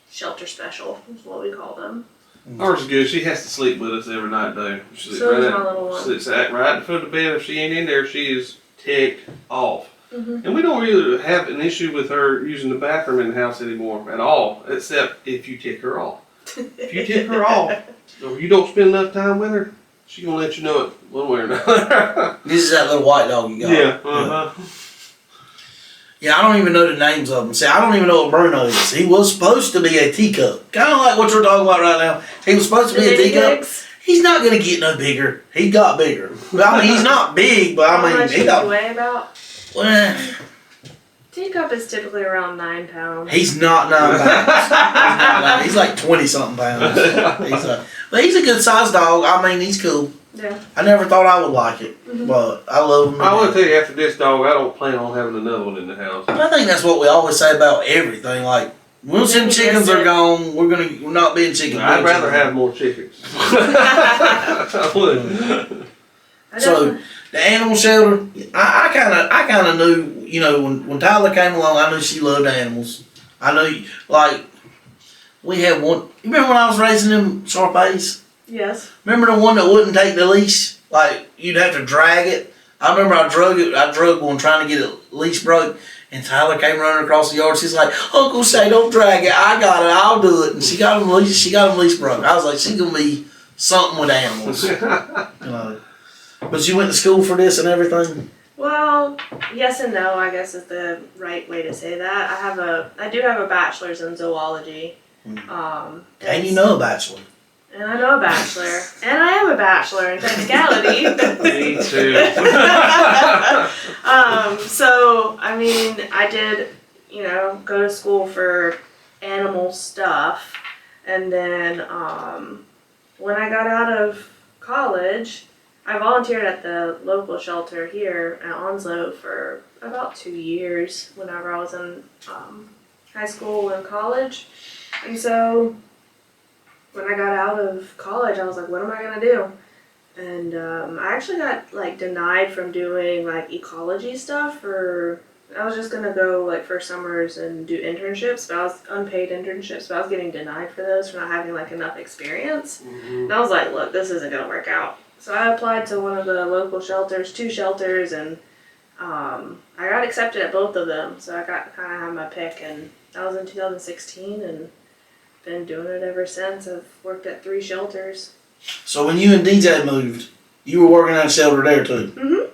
shelter special, is what we call them. Ours is good. She has to sleep with us every night, though. She So does my little one. sits right at the foot of the bed. If she ain't in there, she is ticked off. Mm-hmm. And we don't really have an issue with her using the bathroom in the house anymore at all, except if you tick her off. If you tick her off, or you don't spend enough time with her, she gonna let you know it one way or another. This is that little white dog you got. Yeah. Uh-huh. Yeah, I don't even know the names of them. See, I don't even know what Bruno is. He was supposed to be a teacup. Kind of like what you're talking about right now. He was supposed to be a teacup. He's not going to get no bigger. He got bigger. But, I mean, he's not big, but How I mean, much he does got... he weigh about? Well, Teacup is typically around 9 pounds. he's not 9 pounds. He's like 20-something pounds. But he's a good-sized dog. I mean, he's cool. Yeah. I never thought I would like it, Mhm. but I love him. I will tell you, after this dog, I don't plan on having another one in the house. I think that's what we always say about everything. Like, once them chickens are gone, we're not being chicken. I'd rather have more chickens. I would. So the animal shelter, I kind of knew, you know, when Tyler came along, I knew she loved animals. I knew, like, we had one. You remember when I was raising them Shar-Peis? Yes. Remember the one that wouldn't take the leash? Like, you'd have to drag it. I remember I drug one trying to get a leash broke, and Tyler came running across the yard. She's like, Uncle Shea, don't drag it. I got it. I'll do it. And she got him leash broke. I was like, she's gonna be something with animals. You know. But you went to school for this and everything? Well, yes and no, I guess is the right way to say that. I do have a bachelor's in zoology. And you know a bachelor. And I know a bachelor. And I am a bachelor in technicality. Me too. So, I mean, I did, you know, go to school for animal stuff. And then when I got out of college, I volunteered at the local shelter here at Onslow for about 2 years whenever I was in high school and college. And so when I got out of college, I was like, what am I going to do? And I actually got like denied from doing like ecology stuff I was just going to go like for summers and do internships, but I was unpaid internships, but I was getting denied for those for not having like enough experience. And I was like, look, this isn't going to work out. So I applied to one of the local shelters, 2 shelters, and I got accepted at both of them. So I got kind of had my pick, and that was in 2016, and been doing it ever since. I've worked at 3 shelters. So when you and DJ moved, you were working at a shelter there too? Mhm.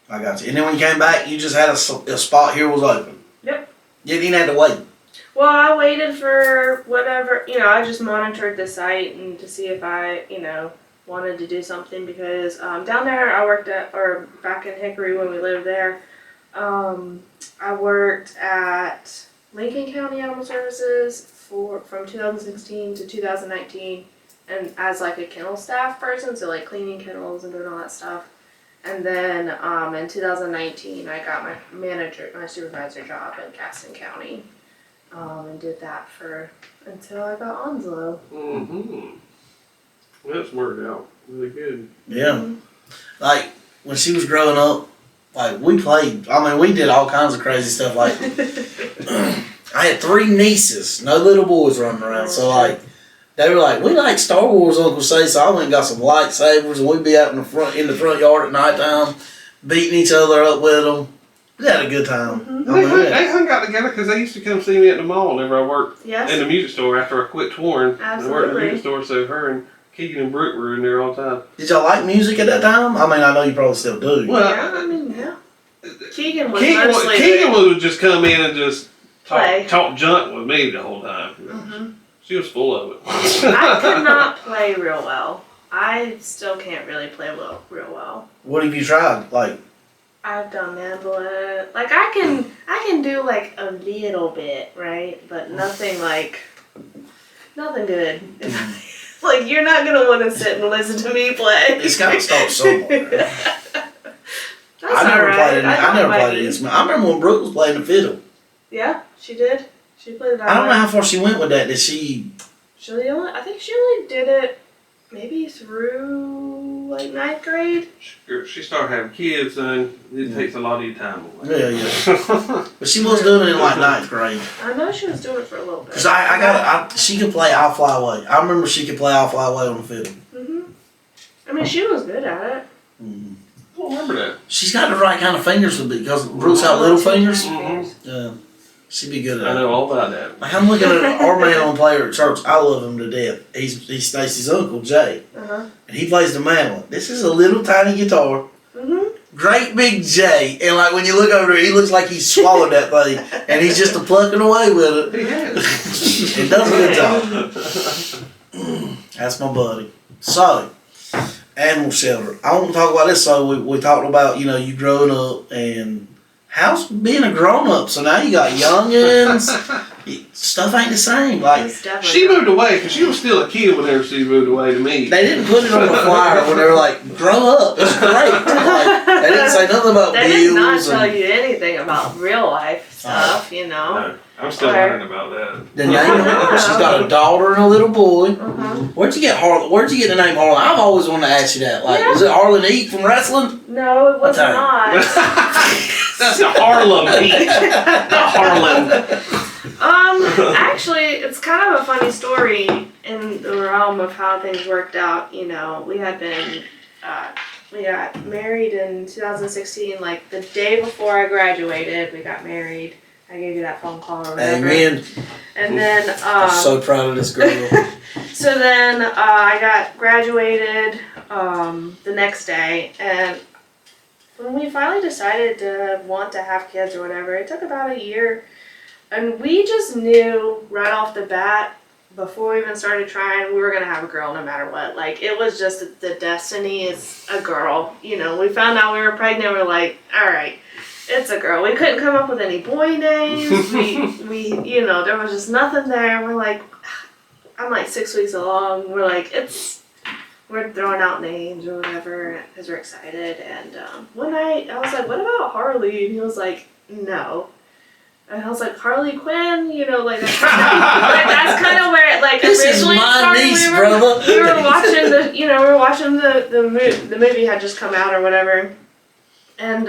I got you. And then when you came back, you just had a spot here was open? Yep. You didn't have to wait? Well, I waited for whatever, I just monitored the site and to see if I, wanted to do something because down there I worked or back in Hickory when we lived there, I worked at Lincoln County Animal Services from 2016 to 2019 and as like a kennel staff person, so like cleaning kennels and doing all that stuff. And then in 2019 I got my supervisor job in Gaston County. And did that until I got Onslow. Mm-hmm. That's worked out really good. Yeah. Mm-hmm. Like, when she was growing up, like, we played, we did all kinds of crazy stuff. Like, I had 3 nieces, no little boys running around. So, like, they were like, we like Star Wars, Uncle Say. So I went and got some lightsabers, and we'd be out in the front yard at nighttime, beating each other up with them. We had a good time. Mm-hmm. They hung out together because they used to come see me at the mall whenever I worked Yes. in the music store after I quit touring. I worked in the Absolutely. music store, so her and Keegan and Brooke were in there all the time. Did y'all like music at that time? I know you probably still do. Well, Yeah. Keegan was Keegan mostly would just come in and just Play. talk junk with me the whole time. Mhm. She was full of it. I could not play real well. I still can't really play real well. What have you tried? Like, I've done mandolin. Like I can do like a little bit, right? But nothing good. Like you're not gonna want to sit and listen to me play. it's got to start somewhere. That's I never alright. played an instrument. I remember when Brooke was playing the fiddle. Yeah, she did. She played the I don't know violin. how far she went with that. Did she? I think she only did it maybe through like 9th grade. She started having kids, and it takes a lot of your time away. Yeah. But she was doing it in like 9th grade. I know she was doing it for a little bit. Cause she could play "I'll Fly Away." I remember she could play "I'll Fly Away" on the fiddle. I mean, she was good at it. I don't remember that. She's got the right kind of fingers to be, because Brooke's got little fingers. Mhm. Yeah, she'd be good at I it. know all about that. Like, I'm looking at our man on player at church. I love him to death. He's Stacy's uncle, Jay. Uh-huh. And he plays the mandolin. This is a little tiny guitar. Great big J. And like when you look over there, he looks like he's swallowed that thing. And he's just a plucking away with it. He has. He does a good job. That's my buddy. So, animal shelter. I want to talk about this. So we talked about, you growing up and how's being a grown up. So now you got youngins. Stuff ain't the same. Like, It's definitely She moved away because she was still a kid whenever she moved away to me. they didn't put it on the flyer when they were like, grow up. It's great. Like, they didn't say nothing about They did not bills. tell And you anything about real life stuff, No, I'm still Okay. learning about that. the name, she's got a daughter and a little boy. Uh-huh. Where'd you get the name Harlan? I've always wanted to ask you that. Like, Yeah. was it Harlan Eat from wrestling? No, it was Okay. not. That's the Harlem beat. Not Harlan. Actually, it's kind of a funny story in the realm of how things worked out. We got married in 2016, like the day before I graduated. We got married. I gave you that phone call or whatever. Amen. And then, I'm so proud of this girl. so then I got graduated the next day, and when we finally decided to want to have kids or whatever, it took about a year, and we just knew right off the bat, before we even started trying, we were gonna have a girl no matter what. Like, it was just the destiny is a girl. We found out we were pregnant. We're like, all right, it's a girl. We couldn't come up with any boy names. we there was just nothing there. We're like, I'm like 6 weeks along. We're like, we're throwing out names or whatever because we're excited. And one night I was like, what about Harley? And he was like, no. And I was like, Harley Quinn, like that's kind of where it This is originally my started. niece, brother. We were watching the movie had just come out or whatever, and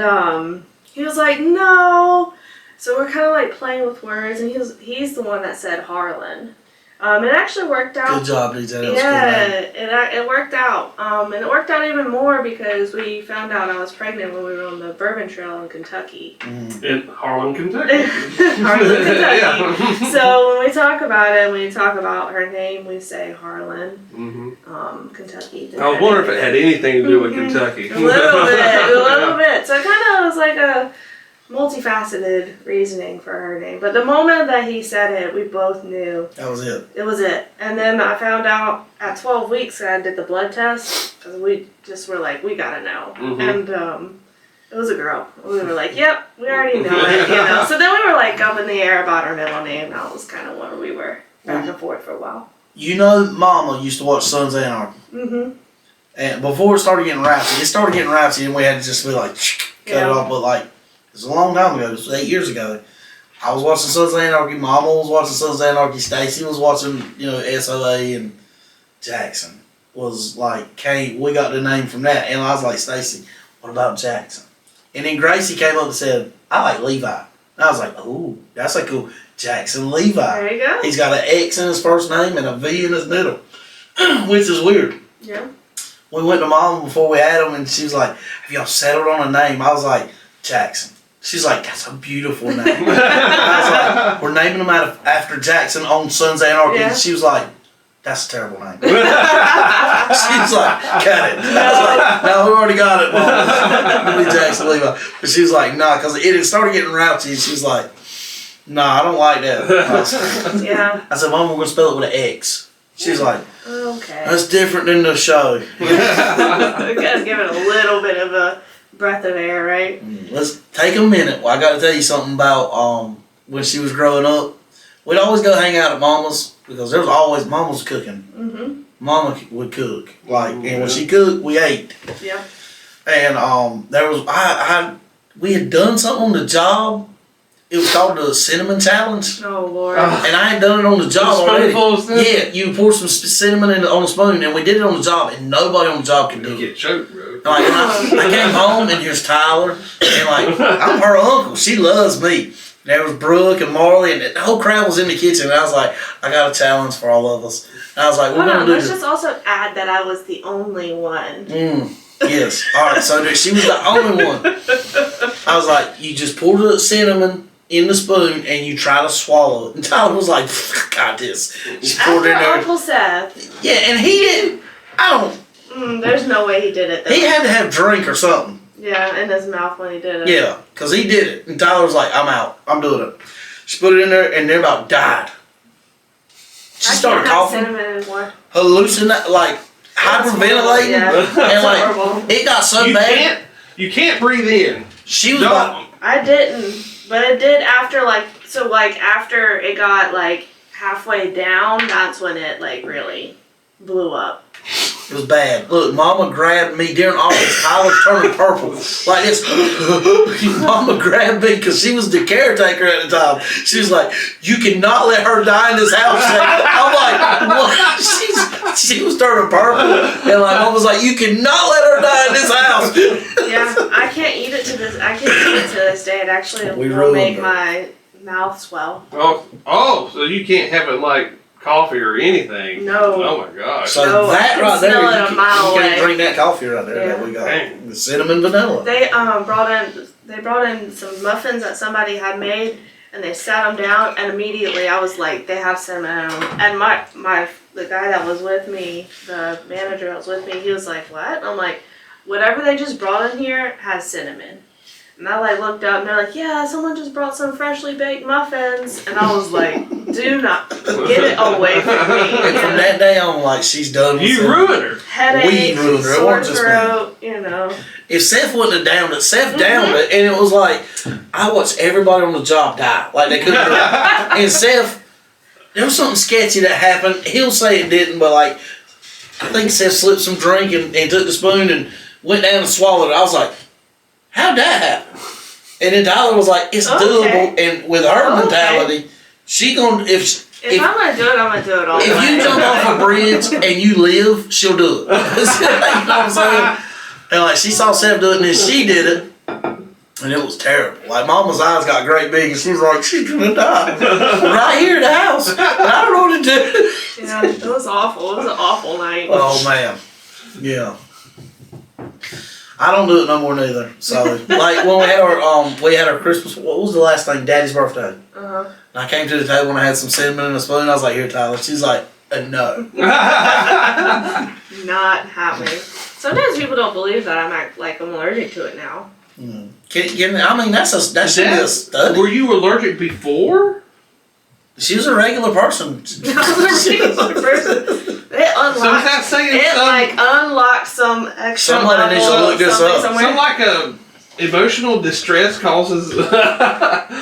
he was like, no. So we're kind of like playing with words, and he's the one that said Harlan. It actually worked out. Good job, DJ. That was Yeah, good, It worked out. And it worked out even more because we found out I was pregnant when we were on the Bourbon Trail in Kentucky. In Harlan, Kentucky. Harlan, Kentucky. Yeah. So when we talk about it, when we talk about her name, we say Harlan, Kentucky. I was wondering if it had anything to do with Kentucky. A little bit. So it kind of was like a multifaceted reasoning for her name. But the moment that he said it, we both knew. That was it. It was it. And then I found out at 12 weeks I did the blood test because we just were like, we gotta know. And it was a girl. We were like, yep, we already know it, you know. So then we were like up in the air about her middle name. That was kind of where we were back and forth for a while. You know, Mama used to watch Sons of Anarchy. And before it started getting rowdy, and we had to just be like, cut it off. But like, it was a long time ago. It was 8 years ago. I was watching Sons of Anarchy. Mama was watching Sons of Anarchy. Stacy was watching, SOA, and Jackson was like, we got the name from that. And I was like, Stacy, what about Jackson? And then Gracie came up and said, I like Levi. And I was like, oh, that's a cool Jackson Levi. There you go. He's got an X in his first name and a V in his middle, which is weird. Yeah. We went to Mom before we had him, and she was like, have y'all settled on a name? I was like, Jackson. She's like, that's a beautiful name. I was like, we're naming him after Jackson on Sons of Anarchy. Yeah. And she was like, that's a terrible name. She's like, cut it. I was like, no, we already got it, Mom. It'll be Jackson Levi. But she was like, nah, because it had started getting rowdy, and she was like, nah, I don't like that. Yeah. I said, Mom, we're going to spell it with an X. She's like, okay. that's different than the show. We gotta give it a little bit of a breath of air, right? Let's take a minute. Well, I got to tell you something about when she was growing up. We'd always go hang out at Mama's because there was always Mama's cooking. Mama would cook, and when she cooked, we ate. Yeah. And there was we had done something on the job. It was called the Cinnamon Challenge. Oh Lord. And I had done it on the job already. Spoonful of cinnamon? Yeah, you pour some cinnamon on a spoon, and we did it on the job, and nobody on the job could do it. You get choked, bro. Like, I came home, and here's Tyler, and I'm her uncle. She loves me. There was Brooke and Marley, and the whole crowd was in the kitchen, and I was like, I got a challenge for all of us. And I was like, we're going to do let's this. just also add that I was the only one. Yes. All right, so she was the only one. I was like, you just pour the cinnamon in the spoon, and you try to swallow it. And Tyler was like, got this. She poured it in there. Uncle Seth. Yeah, and he didn't, There's no way he did it though. he had to have a drink or something. Yeah, in his mouth when he did it. Yeah, because he did it. And Tyler was like, I'm out. I'm doing it. She put it in there, and they about died. She started coughing. Cinnamon anymore. Hallucinate, hyperventilating. Yeah. And horrible. it got so bad. You can't breathe in. She was I didn't, but it did after after it got halfway down, that's when it really blew up. It was bad. Look, Mama grabbed me during all this. Tyler's turning purple. Like this. Mama grabbed me because she was the caretaker at the time. She was like, you cannot let her die in this house. I'm like, what? She was turning purple. And Mom was like, you cannot let her die in this house. Yeah, I can't eat it to this day. It actually We will ruined make her. my mouth swell. So you can't have it like coffee or anything. No. Oh my gosh. So No, I that can right there, smell it you a mile can't away. drink that coffee right there that we got. Dang. The cinnamon vanilla. They brought in some muffins that somebody had made, and they sat them down, and immediately I was like, they have cinnamon in them. And the guy that was with me, the manager that was with me, he was like, what? I'm like, whatever they just brought in here has cinnamon. And I looked up, and they're like, yeah, someone just brought some freshly baked muffins. And I was like, do not get it away from me. And from that day on, she's done with You cinnamon. ruined her. Headache, We ruined her. It sore wasn't just me. throat, If Seth wouldn't have downed it, Seth downed it, and it was like, I watched everybody on the job die. They couldn't do it. And Seth, there was something sketchy that happened. He'll say it didn't, but I think Seth slipped some drink and took the spoon and went down and swallowed it. I was like, how'd that happen? And then Tyler was like, it's doable. And with her mentality, she gonna, if I'm gonna do it, I'm gonna do it all the if way. you jump off a bridge and you live, she'll do it. You know what I'm saying? And she saw Seth do it, and then she did it. And it was terrible. Like, Mama's eyes got great big, and she was like, she's gonna die. Right here in the house. And I don't know what to do. Yeah, it was awful. It was an awful night. Oh, man. Yeah. I don't do it no more neither. So, like, when we had our Christmas, what was the last thing? Daddy's birthday. Uh-huh. And I came to the table and I had some cinnamon in a spoon. I was like, here, Tyler. She's like, no. Not happening. Sometimes people don't believe that I'm allergic to it now. Mm. I mean, that should be a study. Were you allergic before? She was a regular person. I was a regular person. It unlocked. So is that saying unlocked some extra Somebody level needs to look this something up. somewhere. Some like a emotional distress causes.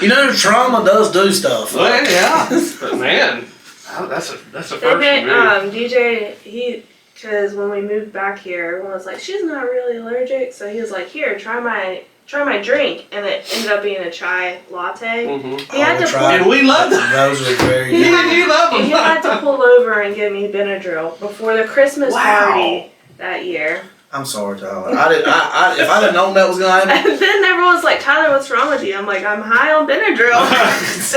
You know, trauma does do stuff. Well, yeah, but man, that's a first for me. DJ, because when we moved back here, everyone was like, she's not really allergic, so he was like, here, try my drink, and it ended up being a chai latte. Mm-hmm. He had to pull, And we love them. Those are very He good. had- You love them. he had to pull over and give me Benadryl before the Christmas party that year. I'm sorry, Tyler. If I'd have known that was gonna happen. And then everyone's like, Tyler, what's wrong with you? I'm like, I'm high on Benadryl.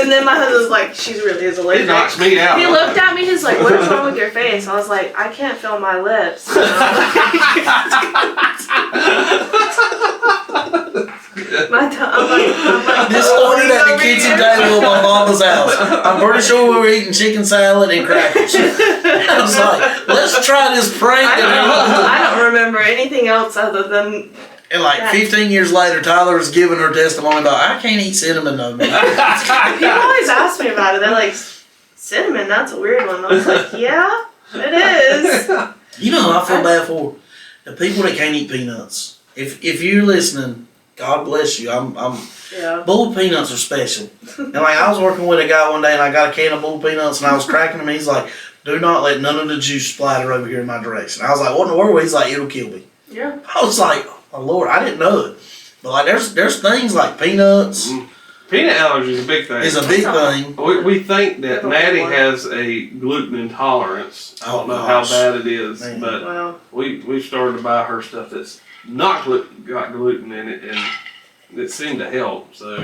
And then my husband's like, she really is allergic. It knocks me out. He looked at me, he's like, what is wrong with your face? I was like, I can't feel my lips. And I'm like, This started at the kitchen table of my mama's house. I'm pretty sure we were eating chicken salad and crackers. I was like, let's try this prank. I don't remember anything else other than. And like 15 years later, Tyler was giving her testimony about, I can't eat cinnamon no more. People always ask me about it. They're like, cinnamon, that's a weird one. I was like, yeah, it is. You know who I feel bad for? The people that can't eat peanuts. If you're listening, God bless you. Yeah. Bull peanuts are special. And like, I was working with a guy one day and I got a can of bull peanuts and I was cracking them. He's like, do not let none of the juice splatter over here in my direction. I was like, what in the world? He's like, it'll kill me. Yeah. I was like, oh Lord, I didn't know it. But like, there's things like peanuts Peanut allergy is a big thing. is a big thing. We think that Maddie has a gluten intolerance. I don't know how bad it is, Man. but Well, we started to buy her stuff that's not got gluten in it, and it seemed to help. So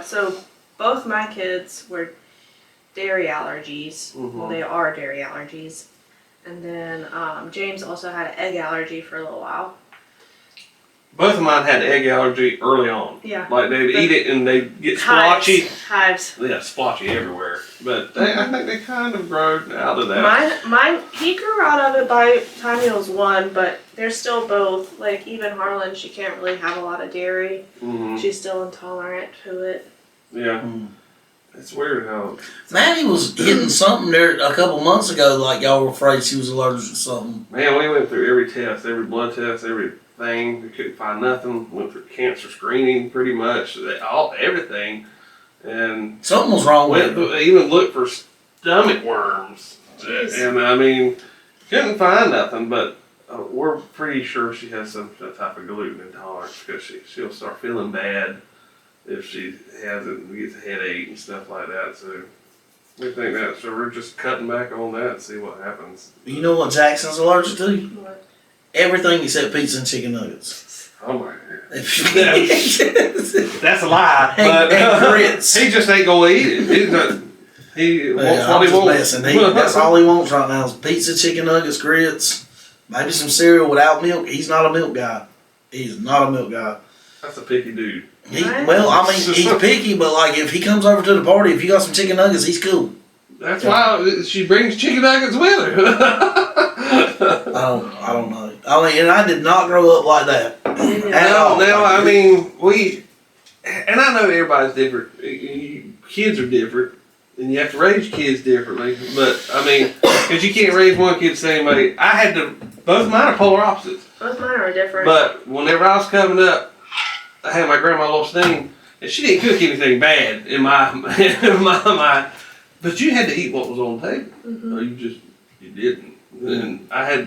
so both my kids were dairy allergies. Mhm. Well, they are dairy allergies. And then James also had an egg allergy for a little while. both of mine had egg allergy early on. Yeah. Like they'd eat it and they'd get splotchy. Hives. Yeah, splotchy everywhere. But I think they kind of grew out of that. Mine, he grew out of it by the time he was 1, but they're still both, like even Harlan, she can't really have a lot of dairy. Mm-hmm. She's still intolerant to it. Yeah. Mm. It's weird how. Maddie was hitting something there a couple months ago, like y'all were afraid she was allergic to something. Man, we went through every test, every blood test, everything. We couldn't find nothing. Went through cancer screening, pretty much everything, and Something was wrong with her. even looked for stomach worms. Jeez. And I mean, couldn't find nothing. But we're pretty sure she has some type of gluten intolerance because she'll start feeling bad if she has it and gets a headache and stuff like that. So we think that. So we're just cutting back on that and see what happens. You know what Jackson's allergic to? What? Everything except pizza and chicken nuggets. Oh my God. And That's a lie. But grits. he just ain't gonna eat it. He wants Yeah, what I'm he just wants. messing. That's all he wants right now is pizza, chicken nuggets, grits, maybe some cereal without milk. He's not a milk guy. He's not a milk guy. That's a picky dude. Well, I mean, he's picky, but like if he comes over to the party, if you got some chicken nuggets, he's cool. That's why she brings chicken nuggets with her. I don't know. I mean, and I did not grow up like that. At all. Now, I mean, and I know everybody's different. Kids are different, and you have to raise kids differently. But I mean, because you can't raise one kid the same way. Both mine are polar opposites. Both mine are different. But whenever I was coming up, I had my grandma Lostine, and she didn't cook anything bad in my mind. But you had to eat what was on the table, or you didn't. And I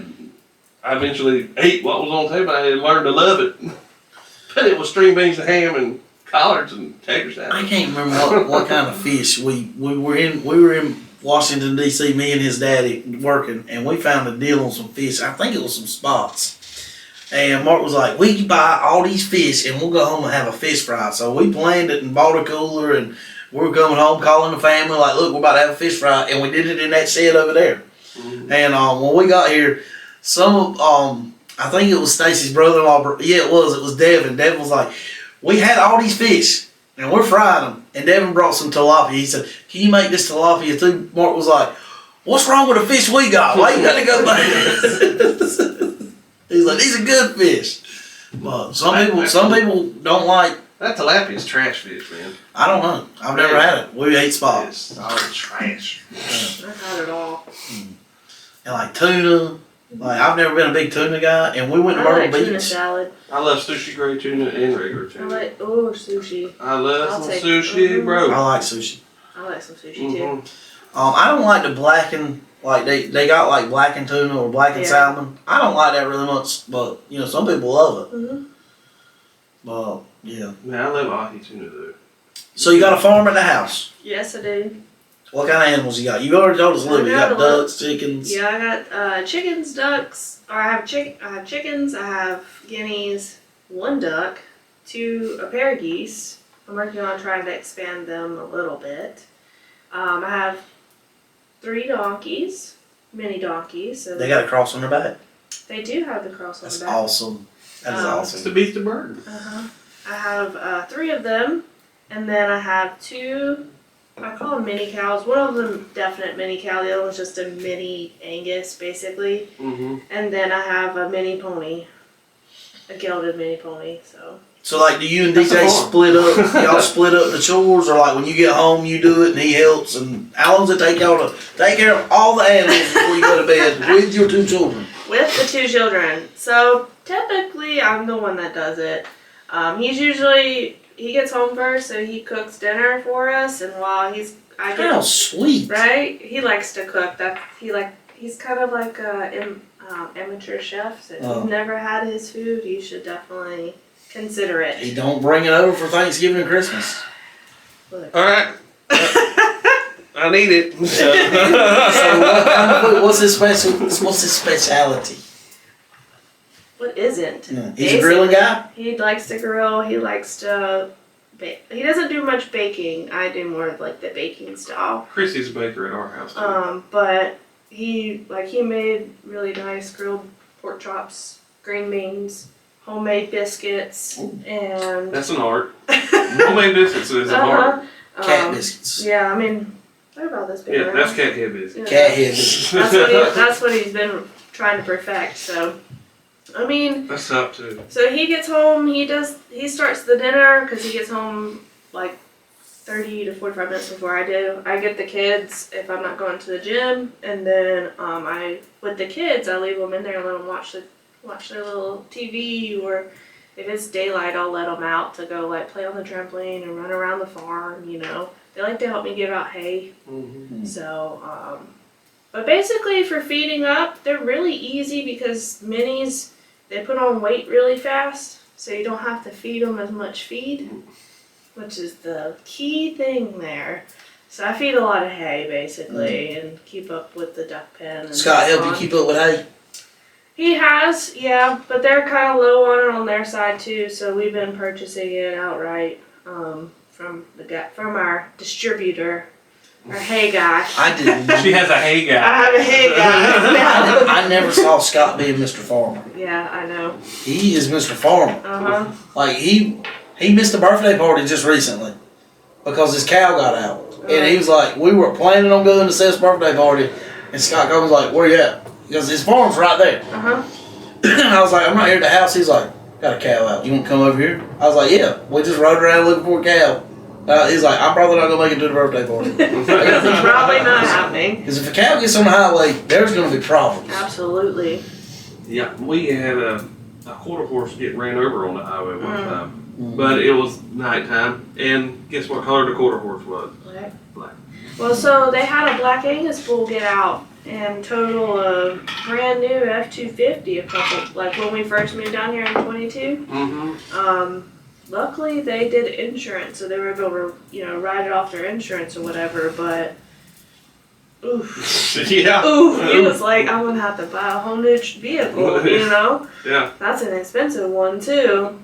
eventually ate what was on the table. I had learned to love it. But it was string beans and ham and collards and tater salad. I can't remember what kind of fish we were in. We were in Washington D.C. Me and his daddy working, and we found a deal on some fish. I think it was some spots. And Mark was like, we can buy all these fish and we'll go home and have a fish fry. So we planned it and bought a cooler and we were coming home calling the family like, look, we're about to have a fish fry. And we did it in that shed over there. Mm-hmm. And when we got here, I think it was Stacy's brother-in-law. Yeah, it was Devin. Devin was like, we had all these fish and we're frying them. And Devin brought some tilapia. He said, can you make this tilapia too? Mark was like, what's wrong with the fish we got? Why you gotta go back? He's like, these are good fish. But some people don't like. That tilapia's trash fish, man. I don't know. I've never had it. We ate spot. It's all trash. I've had it all. And like tuna. Like I've never been a big tuna guy. And we went to I Myrtle like tuna Beach. salad. I love sushi grade tuna and regular I tuna. like sushi. I love I'll some take- sushi, bro. I like sushi. I like some sushi Mhm. too. I don't like the blackened. Like they got like blackened tuna or blackened Yeah. salmon. I don't like that really much. But some people love it. Mm-hmm. But yeah. Man, I love ahi tuna though. So you got a farm at the house. Yes, I do. What kind of animals you got? You already told us a little bit. You I got got a little- ducks, chickens. Yeah, I got chickens, ducks. Or I have chickens. I have guineas, 1 duck, a pair of geese. I'm working on trying to expand them a little bit. I have 3 donkeys, mini donkeys. So They got a cross on their back. they do have the cross on That's the back. awesome. That is Um, It's the awesome. beast of burden. Uh-huh. I have 3 of them, and then I have 2. I call them mini cows. One of them definite mini cow. The other one's just a mini Angus, basically. Mm-hmm. And then I have a mini pony, a gelded mini pony. So like, do you and That's DJ a farm. split up? Y'all split up the chores, or like when you get home you do it and he helps? And how long does it take y'all to take care of all the animals before you go to bed with your 2 children? with the 2 children. So typically I'm the one that does it. He gets home first, so he cooks dinner for us, and while How sweet. right, he likes to cook. He's kind of like a amateur chef. So if Oh. you've never had his food, you should definitely consider it. He don't bring it over for Thanksgiving and Christmas. Look. All right. I need it. So what kind of food? What's his specialty? What isn't? Yeah. He's a grilling guy? He likes to grill. He likes to bake. He doesn't do much baking. I do more of like the baking style. Chrissy's a baker at our house too. But he made really nice grilled pork chops, green beans, homemade biscuits, Ooh. and That's an art. Homemade biscuits is an art. Cat biscuits. Yeah, I mean, they're about this big. Yeah, around. that's cat head biscuits. Yeah. Cat head biscuits. That's what he's been trying to perfect. So, I mean, That's up too. so he gets home. He starts the dinner because he gets home like 30 to 45 minutes before I do. I get the kids if I'm not going to the gym, and then with the kids I leave them in there and let them watch their little TV, or if it's daylight I'll let them out to go like play on the trampoline and run around the farm. They like to help me give out hay. Mm-hmm. So, but basically for feeding up, they're really easy because minis, they put on weight really fast, so you don't have to feed them as much feed, which is the key thing there. So I feed a lot of hay basically and keep up with the duck pen. And Scott so help you on. keep up with hay? He has, yeah, but they're kind of low on it on their side too, so we've been purchasing it outright from our distributor, our hay guy. I didn't. She has a hay guy. I have a hay guy. I never saw Scott being Mr. Farmer. Yeah, I know. He is Mr. Farmer. Uh-huh. Like he missed a birthday party just recently because his cow got out, and he was like, we were planning on going to Seth's birthday party, and Scott comes like, where you at? Because his farm's right there. Uh-huh. I was like, I'm right here at the house. He's like, got a cow out. You want to come over here? I was like, yeah. We just rode around looking for a cow. He's like, I'm probably not gonna make it to the birthday party. It's probably not happening. Because if a cow gets on the highway, there's gonna be problems. Absolutely. Yeah, we had a quarter horse get ran over on the highway one time. Mm. But it was nighttime, and guess what color the quarter horse was? Black. Black. Well, so they had a Black Angus bull get out and total a brand new F-250 like when we first moved down here in 22. Mm-hmm. Luckily they did insurance, so they were able to, ride it off their insurance or whatever, but oof. Yeah. Ooh, he was like, I'm gonna have to buy a whole new vehicle, you know? Yeah. That's an expensive one, too.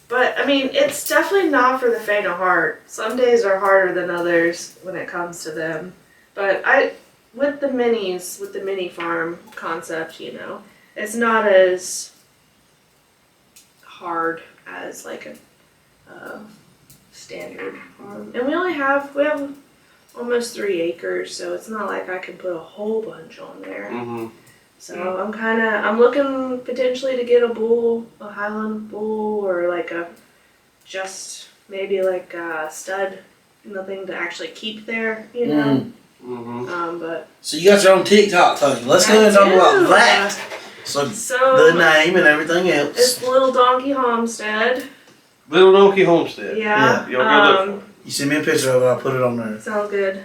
But, I mean, it's definitely not for the faint of heart. Some days are harder than others when it comes to them. But with the minis, with the mini farm concept, you know, it's not as hard as like a standard farm. And we have almost 3 acres, so it's not like I can put a whole bunch on there. Mm-hmm. So I'm looking potentially to get a Highland bull, or like maybe like a stud, nothing to actually keep there, you know. Mm-hmm. But So you got your own TikTok thing. Let's go ahead and talk about that. So So the name and everything else. it's Little Donkey Homestead. Little Donkey Homestead. Yeah. Y'all go look for it. You send me a picture of it, I'll put it on there. Sounds good.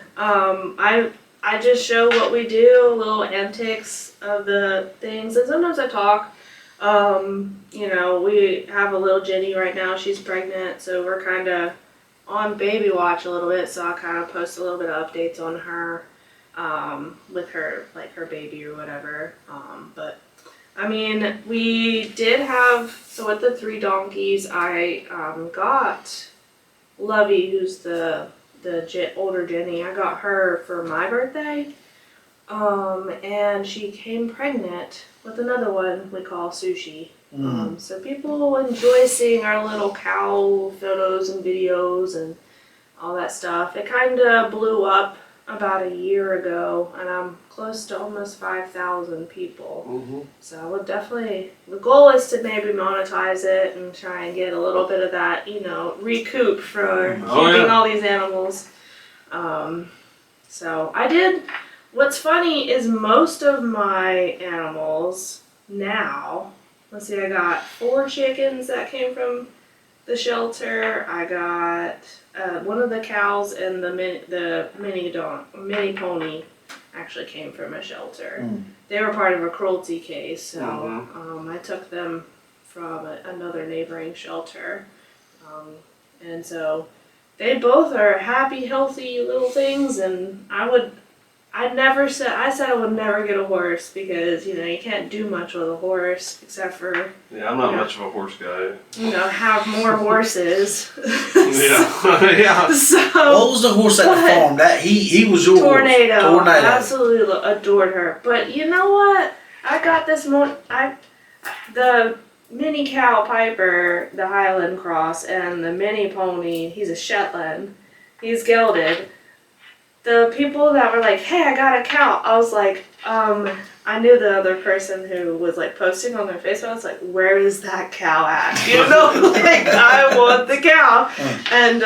I just show what we do, little antics of the things, and sometimes I talk. You know, we have a little Jenny right now. She's pregnant, so we're kind of on baby watch a little bit. So I kind of post a little bit of updates on her, with her, like her baby or whatever. But I mean, we did have, so with the 3 donkeys, I got Lovey, who's the older Jenny. I got her for my birthday, and she came pregnant with another one we call Sushi. So people enjoy seeing our little cow photos and videos and all that stuff. It kind of blew up about a year ago, and I'm close to almost 5,000 people. Mm-hmm. So I would definitely, the goal is to maybe monetize it and try and get a little bit of that, you know, recoup for keeping all these animals. So I did, what's funny is most of my animals now, let's see, I got 4 chickens that came from the shelter. I got one of the cows, and the mini pony actually came from a shelter. They were part of a cruelty case, so I took them from another neighboring shelter. And so they both are happy, healthy little things, and I said I would never get a horse because, you know, you can't do much with a horse except for, Yeah, I'm not much of a horse guy. you know, have more horses. Yeah. Yeah. So What was the horse at the farm? That he was your Tornado. horse. Tornado. Absolutely adored her. But you know what? I got this the mini cow Piper, the Highland Cross, and the mini pony, he's a Shetland. He's gelded. The people that were like, hey, I got a cow, I was like, I knew the other person who was like posting on their Facebook. I was like, where is that cow at? You know, like, I want the cow. And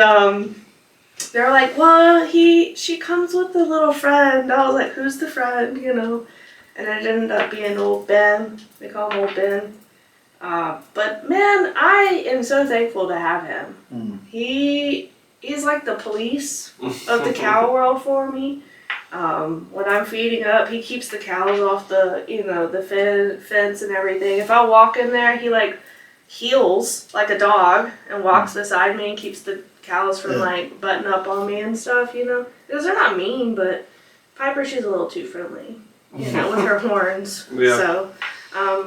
they're like, well, she comes with a little friend. I was like, who's the friend, you know? And it ended up being old Ben. They call him old Ben. But man, I am so thankful to have him. He's like the police of the cow world for me. When I'm feeding up, he keeps the cows off the, you know, the fence and everything. If I walk in there, he like heels like a dog and walks beside me and keeps the cows from like butting up on me and stuff, you know. Because they're not mean, but Piper, she's a little too friendly, you know, with her horns. Yeah. So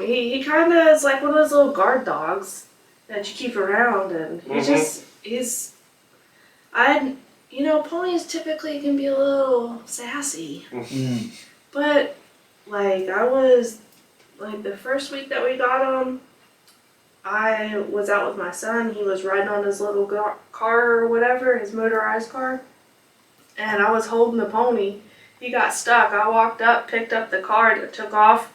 he kind of is like one of those little guard dogs that you keep around, and you know, ponies typically can be a little sassy. But, like, the first week that we got him, I was out with my son. He was riding on his little car or whatever, his motorized car. And I was holding the pony. He got stuck. I walked up, picked up the car, and took off.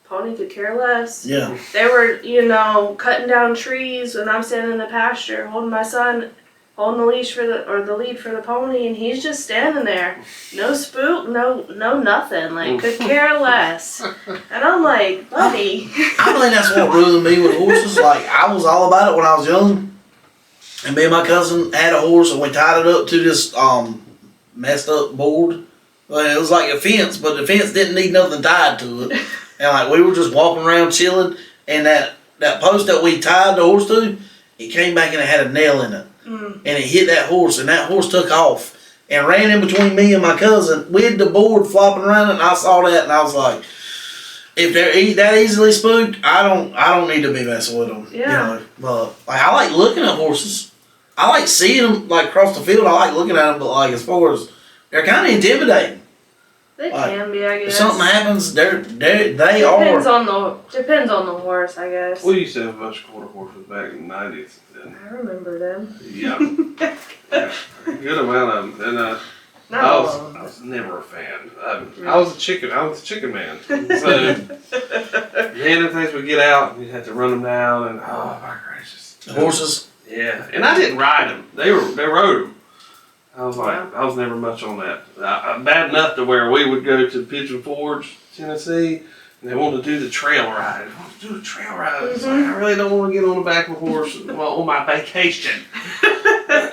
Pony could care less. Yeah. They were, you know, cutting down trees, and I'm standing in the pasture holding my son, holding the leash the lead for the pony, and he's just standing there. No spook, no nothing. Like, could care less. And I'm like, buddy. I think that's what ruined me with horses. Like, I was all about it when I was young. And me and my cousin had a horse, and we tied it up to this messed up board. Well, it was like a fence, but the fence didn't need nothing tied to it. And like, we were just walking around chilling, and that post that we tied the horse to, it came back and it had a nail in it. And it hit that horse, and that horse took off. and ran in between me and my cousin with the board flopping around, and I saw that, and I was like, if they're that easily spooked, I don't need to be messing with them. Yeah. You know, but like I like looking at horses. I like seeing them like across the field. I like looking at them, but like as far as they're kind of intimidating. They Like, can be, I guess. If something happens, they depends are. on the horse, I guess. We used to have a bunch of quarter horses back in the 90s. And, I remember them. yeah. Yeah. A good amount of them. And Not I all of them. was never a fan. I was a chicken man. So, man, the things would get out, and you'd have to run them down, and oh my gracious. The horses. Yeah, and I didn't ride them. They rode them. I was like, I was never much on that. Bad enough to where we would go to Pigeon Forge, Tennessee, and they wanted to do the trail ride. I want to do the trail ride. It's like, I really don't want to get on the back of a horse on my vacation.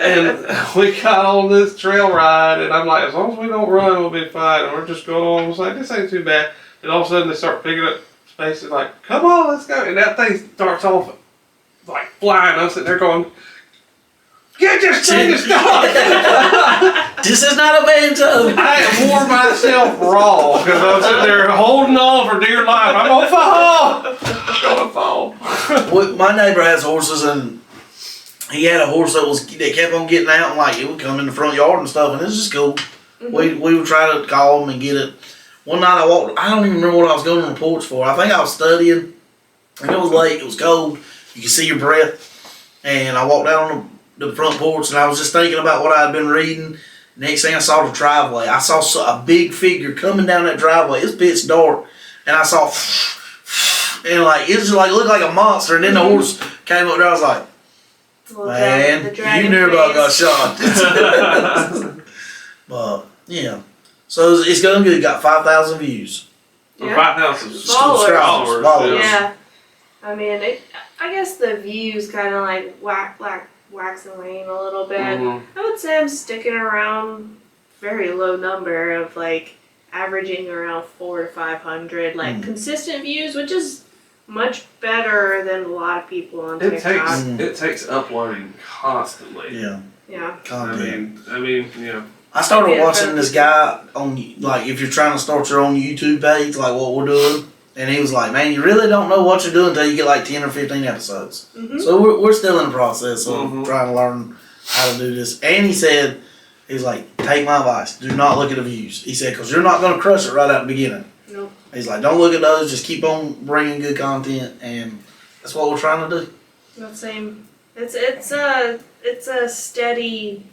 And we got on this trail ride, and I'm like, as long as we don't run, we'll be fine. And we're just going on. I was like, this ain't too bad. And all of a sudden, they start picking up space. And like, come on, let's go. And that thing starts off like flying. I'm sitting there going, get this thing to stop. This is not a banjo. I wore myself raw because I was sitting there holding on for dear life. I'm gonna fall. I'm gonna fall. Well, my neighbor has horses, and he had a horse that kept on getting out, and like it would come in the front yard and stuff, and it was just cool. Mm-hmm. We would try to call him and get it. One night I walked. I don't even remember what I was going on the porch for. I think I was studying, and it was late. It was cold. You could see your breath, and I walked out on the front porch, and I was just thinking about what I had been reading. Next thing I saw the driveway. I saw a big figure coming down that driveway. It's pitch dark, and I saw, and like it just like looked like a monster. And then the horse came up there. I was like, Well, man, the dragon you never face. got shot. But yeah, so it's going good. Got 5,000 views. Yeah. 5,000 Followers. Followers. Yeah. I mean, I guess the views kind of like wax and wane a little bit. Mm-hmm. I would say I'm sticking around very low number of like averaging around 400 to 500 like consistent views, which is much better than a lot of people on TikTok. It takes uploading constantly. Yeah, Yeah. content. I mean, you know. I started Yeah, watching this guy on, like, if you're trying to start your own YouTube page, like what we're doing, and he was like, man, you really don't know what you're doing until you get like 10 or 15 episodes. Mm-hmm. So we're still in the process of Mhm. trying to learn how to do this. And he said, he's like, take my advice. Do not look at the views. He said, because you're not going to crush it right out the beginning. Nope. He's like, don't look at those. Just keep on bringing good content. And that's what we're trying to do. Not same. It's a steady.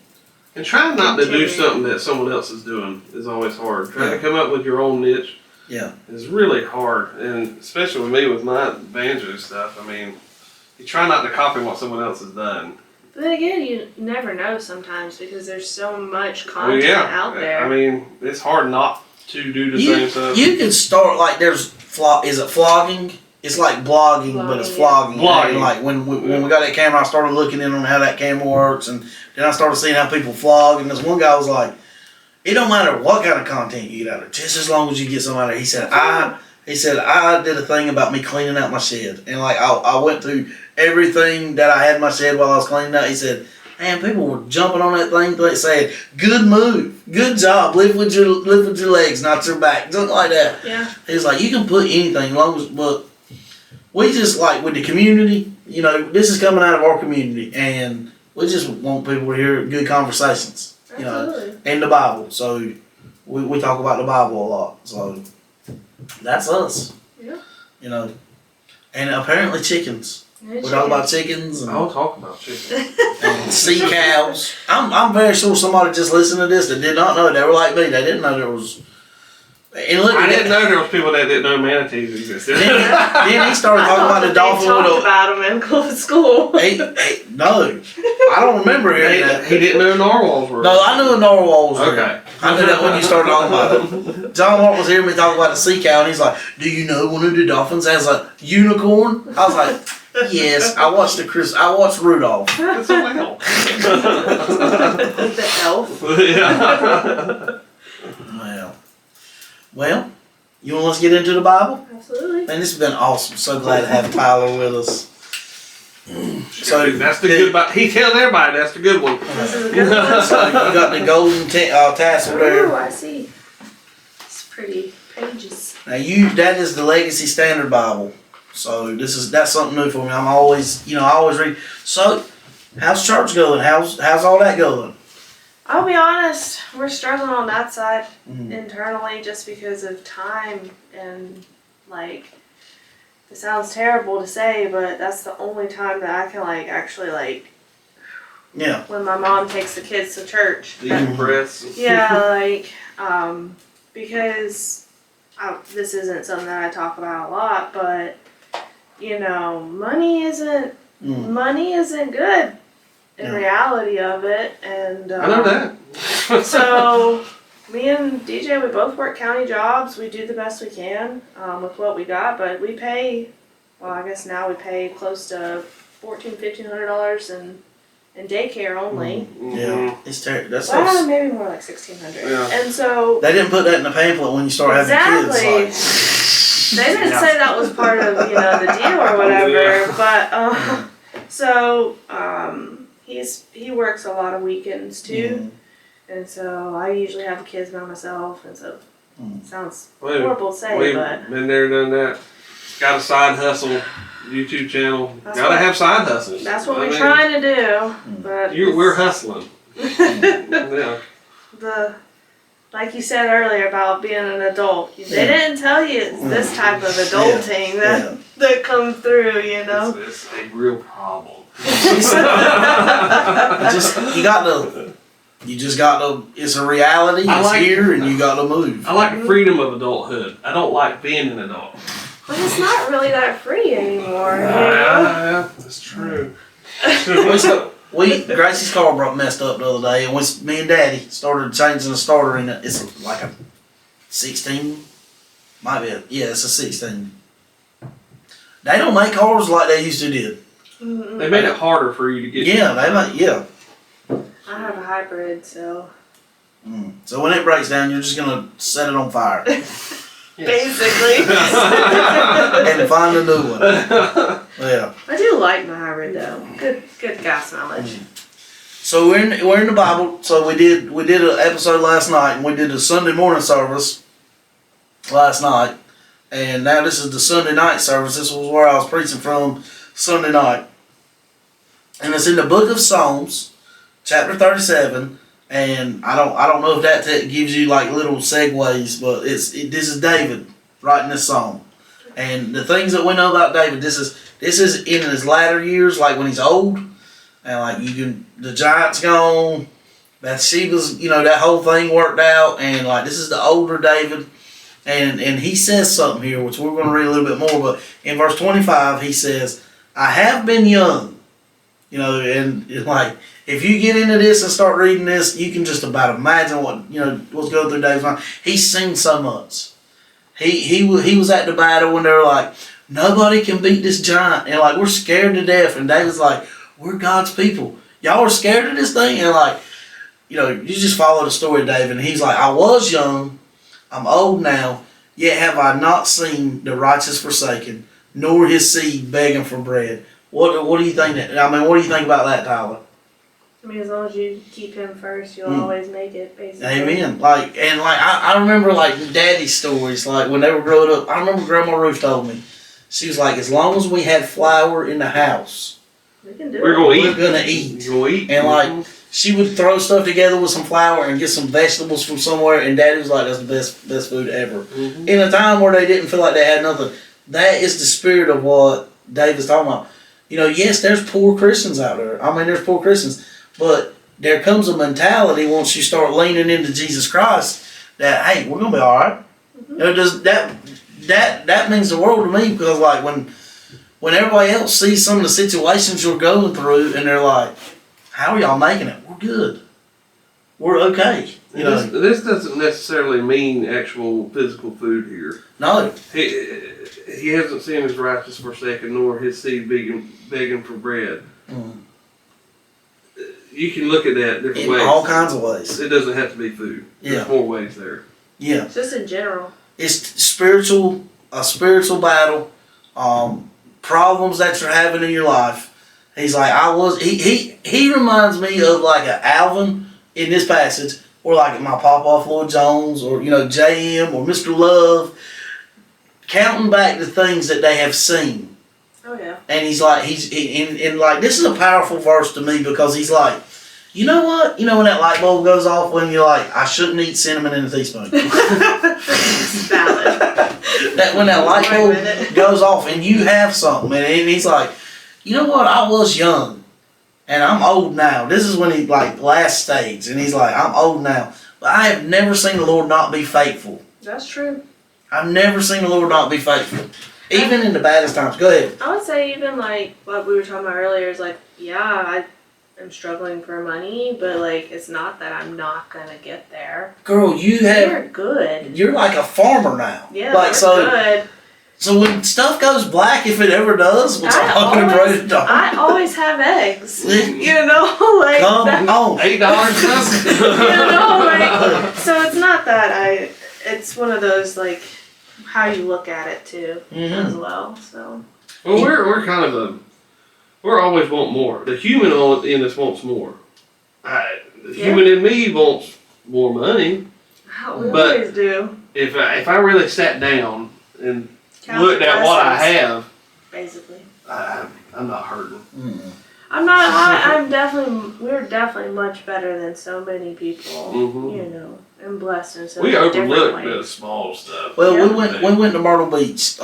And trying not to do Continue. something that someone else is doing is always hard. Trying to come up with your own niche Yeah. is really hard. And especially with me with my banjo stuff, I mean, you try not to copy what someone else has done. But then again, you never know sometimes because there's so much content out there. I mean, it's hard not to do the same stuff. You can start, like, there's, is it flogging? It's like blogging, but it's flogging. Blogging. And like when we got that camera, I started looking in on how that camera works, and then I started seeing how people flog. And this one guy was like, "It don't matter what kind of content you get out of it, just as long as you get something out of it." He said, "I did a thing about me cleaning out my shed, and like I went through everything that I had in my shed while I was cleaning out." He said, "Man, people were jumping on that thing, saying, 'Good move, good job, lift with your legs, not your back,' something like that." Yeah. He's like, "You can put anything, as long as but." We just, like, with the community, you know, this is coming out of our community, and we just want people to hear good conversations, you Absolutely. know, and the Bible. So we talk about the Bible a lot. So that's us. Yeah. You know, and apparently chickens. Yeah, We talk about chickens and, I'll talk about chicken. and sea cows. I'm very sure somebody just listened to this that did not know. They were like me. They didn't know there was. And look, I didn't know there was people that didn't know manatees existed. Then he started I talking thought about the that dolphin they with talked a. about them in school. No, I don't remember hearing that. He didn't know narwhals were. No, I knew a narwhal was real. Okay. I knew that when you started talking about it. John Mark was hearing me talk about the sea cow, and he's like, "Do you know one of the dolphins has a unicorn?" I was like, "Yes, I watched Rudolph." It's a whale. The elf. Yeah. Well, you want to get into the Bible? Absolutely. Man, this has been awesome. So glad to have Tyler with us. So that's the good. He tells everybody that's the good one. This is a good one. So you got the golden tassel Ooh, there. I see. It's pretty pages. Now that is the Legacy Standard Bible. So that's something new for me. I always read. So, how's church going? How's all that going? I'll be honest, we're struggling on that side Mhm. internally just because of time and like. It sounds terrible to say, but that's the only time that I can actually Yeah. when my mom takes the kids to church. Decompress. Yeah, because this isn't something that I talk about a lot, but money isn't good in Yeah. reality of it, and I know that. so me and DJ, we both work county jobs. We do the best we can with what we got, but we pay. Well, I guess now we pay close to $1,500 in daycare only. Yeah. It's terrible. That's Well, maybe more like $1,600. Yeah. And so they didn't put that in the pamphlet when you start having kids. they didn't say that was part of the deal or whatever. Yeah. But so he works a lot of weekends too. And so I usually have the kids by myself, and so it sounds horrible to say, We've but been there, done that. Got a side hustle, YouTube channel. That's Gotta what- have side hustles. that's what I we're mean, trying to do. But We're hustling. Yeah. Like you said earlier about being an adult, they didn't tell you it's this type of adulting that comes through, It's a real problem. You just got to. It's a reality. It's here, and you got to move. I like the freedom of adulthood. I don't like being an adult. But it's not really that free anymore. Yeah, that's true. Gracie's car messed up the other day, and me and Daddy started changing the starter in it. It's like a 16, might be. It's a 16. They don't make cars like they used to did. They made it harder for you to get. Yeah, they make. Yeah. I have a hybrid, so So when it breaks down, you're just gonna set it on fire basically. and find a new one. Yeah. I do like my hybrid though. Good gas mileage. So we're in the Bible. So we did an episode last night, and we did a Sunday morning service last night, and now this is the Sunday night service. This was where I was preaching from Sunday night, and it's in the book of Psalms, chapter 37. And I don't know if that gives you like little segues, but this is David writing this song, and the things that we know about David. This is in his latter years, like when he's old, and like the giant's gone, Bathsheba's, that whole thing worked out, and like this is the older David, and he says something here which we're going to read a little bit more. But in verse 25 he says, "I have been young," and it's like. If you get into this and start reading this, you can just about imagine what's going through David's mind. He's seen so much. He was at the battle when they were like, nobody can beat this giant, and like we're scared to death. And David's like, we're God's people. Y'all are scared of this thing, and like, you just follow the story of David. And he's like, I was young, I'm old now, yet have I not seen the righteous forsaken, nor his seed begging for bread. What do you think? What do you think about that, Tyler? I mean, as long as you keep him first, you'll always make it, basically. Amen. I remember Daddy's stories, like when they were growing up. I remember Grandma Ruth told me, she was like, as long as we had flour in the house, We can do We're it. gonna eat. You're gonna eat. And like she would throw stuff together with some flour and get some vegetables from somewhere, and Daddy was like, that's the best food ever. In a time where they didn't feel like they had nothing. That is the spirit of what David's talking about. Yes, there's poor Christians out there. I mean, there's poor Christians. But there comes a mentality once you start leaning into Jesus Christ that, hey, we're going to be all right. That means the world to me, because like when everybody else sees some of the situations you're going through and they're like, how are y'all making it? We're good. We're okay. This doesn't necessarily mean actual physical food here. No. He hasn't seen his righteous forsaken, nor his seed begging for bread. You can look at that different In ways. all kinds of ways. It doesn't have to be food. Yeah. There's more ways there. Yeah. Just in general. It's a spiritual battle, problems that you're having in your life, He's like, he reminds me of like an Alvin in this passage, or like my Papa Floyd Jones, or JM or Mr. Love, counting back the things that they have seen. Oh yeah. And he's like, and like, this is a powerful verse to me, because he's like, you know what? When that light bulb goes off, when you're like, I shouldn't eat cinnamon in a teaspoon. It's valid. When that light bulb goes off and you have something, and he's like, you know what? I was young, and I'm old now. This is when he like last stage, and he's like, I'm old now, but I have never seen the Lord not be faithful. That's true. I've never seen the Lord not be faithful, even in the baddest times. Go ahead. I would say even like what we were talking about earlier is like, yeah, I'm struggling for money, but like it's not that I'm not gonna get there. Girl, You're good. You're like a farmer now. Yeah, like we're good. So when stuff goes black, if it ever does, which I'm not gonna pray it don't. I always have eggs. Like Come on. $8 dozen. So it's not that it's one of those like how you look at it too as well. So Well, we're kind of we're always want more. The human in us wants more. The human in me wants more money. We But always do. If I really sat down and Count looked the at what I blessings, have, basically. I'm not hurting. I'm not. We're definitely much better than so many people. Mhm. And blessed in so We many different overlook ways. the small stuff. Well, Yeah. we went to Myrtle Beach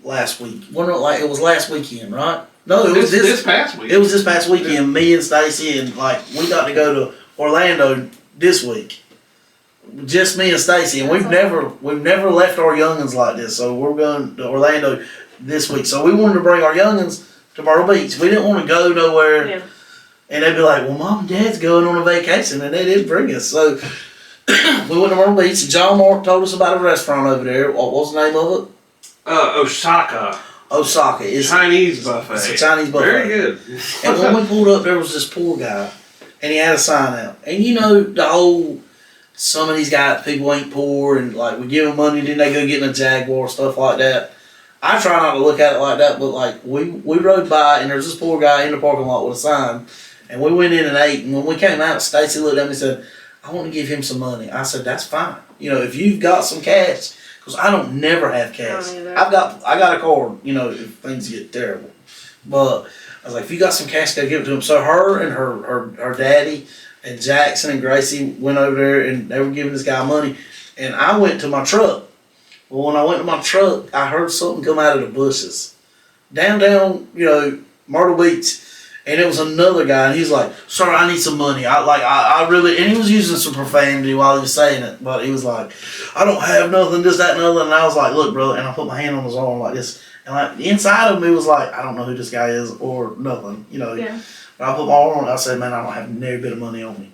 last week. It was last weekend, right? No, it was this past week. It was this past weekend. Me and Stacy, and like we got to go to Orlando this week. Just me and Stacy, and we've never left our youngins like this. So we're going to Orlando this week. So we wanted to bring our youngins to Myrtle Beach. We didn't want to go nowhere, and they'd be like, "Well, Mom and Dad's going on a vacation," and they didn't bring us. So we went to Myrtle Beach. And John Mark told us about a restaurant over there. What was the name of it? Osaka. Osaka. It's Chinese buffet. It's a Chinese buffet. Very good. And when we pulled up, there was this poor guy, and he had a sign out. And the whole, some of these guys, people ain't poor, and like we give them money, then they go get in a Jaguar, stuff like that. I try not to look at it like that, but like we rode by, and there's this poor guy in the parking lot with a sign, and we went in and ate. And when we came out, Stacy looked at me and said, "I want to give him some money." I said, "That's fine. If you've got some cash." Because I don't never have cash. I got a card, if things get terrible. But I was like, if you got some cash, gotta give it to him. So her and her daddy and Jackson and Gracie went over there, and they were giving this guy money. And I went to my truck. Well, when I went to my truck, I heard something come out of the bushes. Down, Myrtle Beach. And it was another guy, and he was like, "Sir, I need some money. I really," and he was using some profanity while he was saying it, but he was like, "I don't have nothing, this, that, and other." And I was like, "Look, bro," and I put my hand on his arm like this, and like inside of me was like, "I don't know who this guy is or nothing, Yeah. But I put my arm on it. I said, "Man, I don't have near bit of money on me."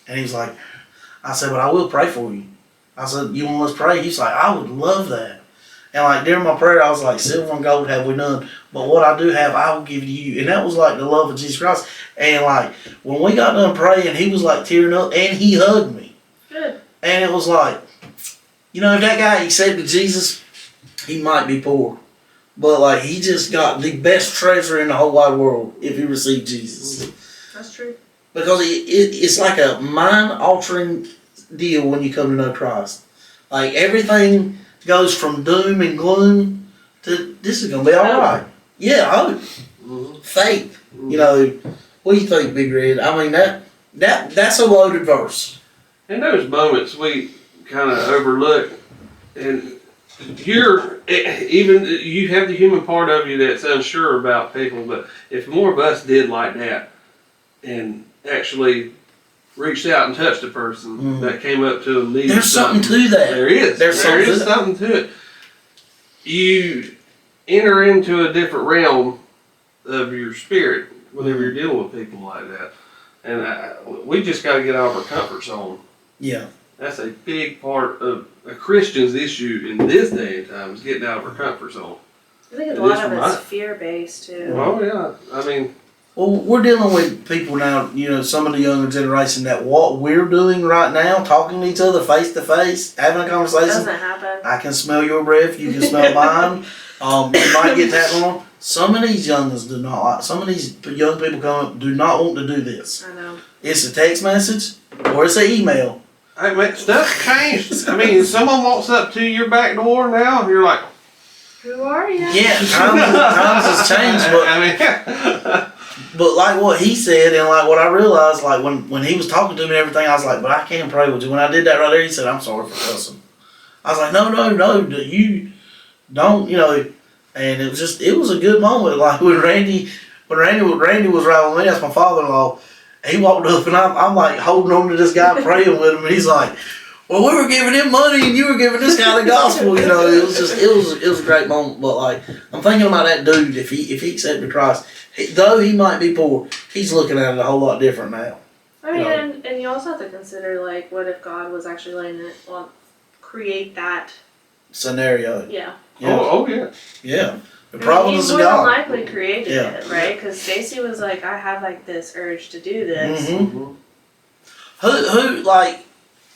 And he was like, I said, "But I will pray for you." I said, "You want us to pray?" He's like, "I would love that." And like during my prayer, I was like, "Silver and gold have we none, but what I do have, I will give to you." And that was like the love of Jesus Christ. And like when we got done praying, he was like tearing up, and he hugged me. Good. And it was like, if that guy accepted Jesus, he might be poor, but like he just got the best treasure in the whole wide world if he received Jesus. That's true. Because it's like a mind-altering deal when you come to know Christ. Like everything goes from doom and gloom to this is gonna be all right. Yeah, hope, faith. What do you think, Big Red? I mean that's a loaded verse. In those moments, we kind of overlook, and you have the human part of you that's unsure about people. But if more of us did like that, and actually reached out and touched a person that came up to them, needed there's something to that. There is. There is something to it. You enter into a different realm of your spirit whenever you're dealing with people like that. And we just got to get out of our comfort zone. Yeah. That's a big part of a Christian's issue in this day and time, is getting out of our comfort zone. I think a lot of it's fear-based too. Oh yeah, I mean. Well, we're dealing with people now, some of the younger generation, that what we're doing right now, talking to each other face to face, having a conversation. Doesn't happen. I can smell your breath, you can smell mine. You might get that on. some of these youngins do not like. Some of these young people come up do not want to do this. I know. It's a text message or it's an email. Hey, man, stuff changed. I mean, someone walks up to your back door now, and you're like, Who are you? Yeah, times has changed, but I mean, but like what he said and like what I realized, like when he was talking to me and everything, I was like, but I can't pray with you. When I did that right there, he said, I'm sorry for cussing. I was like, no, you don't, and it was a good moment. Like when Randy was right with me, that's my father-in-law, he walked up and I'm like holding on to this guy praying with him, and he's like, well, we were giving him money and you were giving this guy the gospel, It was a great moment. But like, I'm thinking about that dude, if he accepted Christ, though he might be poor, he's looking at it a whole lot different now. I mean, and you also have to consider, like, what if God was actually letting it, create that Scenario. Yeah. oh yeah. Yeah. The providence of He more than God. likely created it, right? Because Stacy was like, I have like this urge to do this. Mm-hmm. Who like,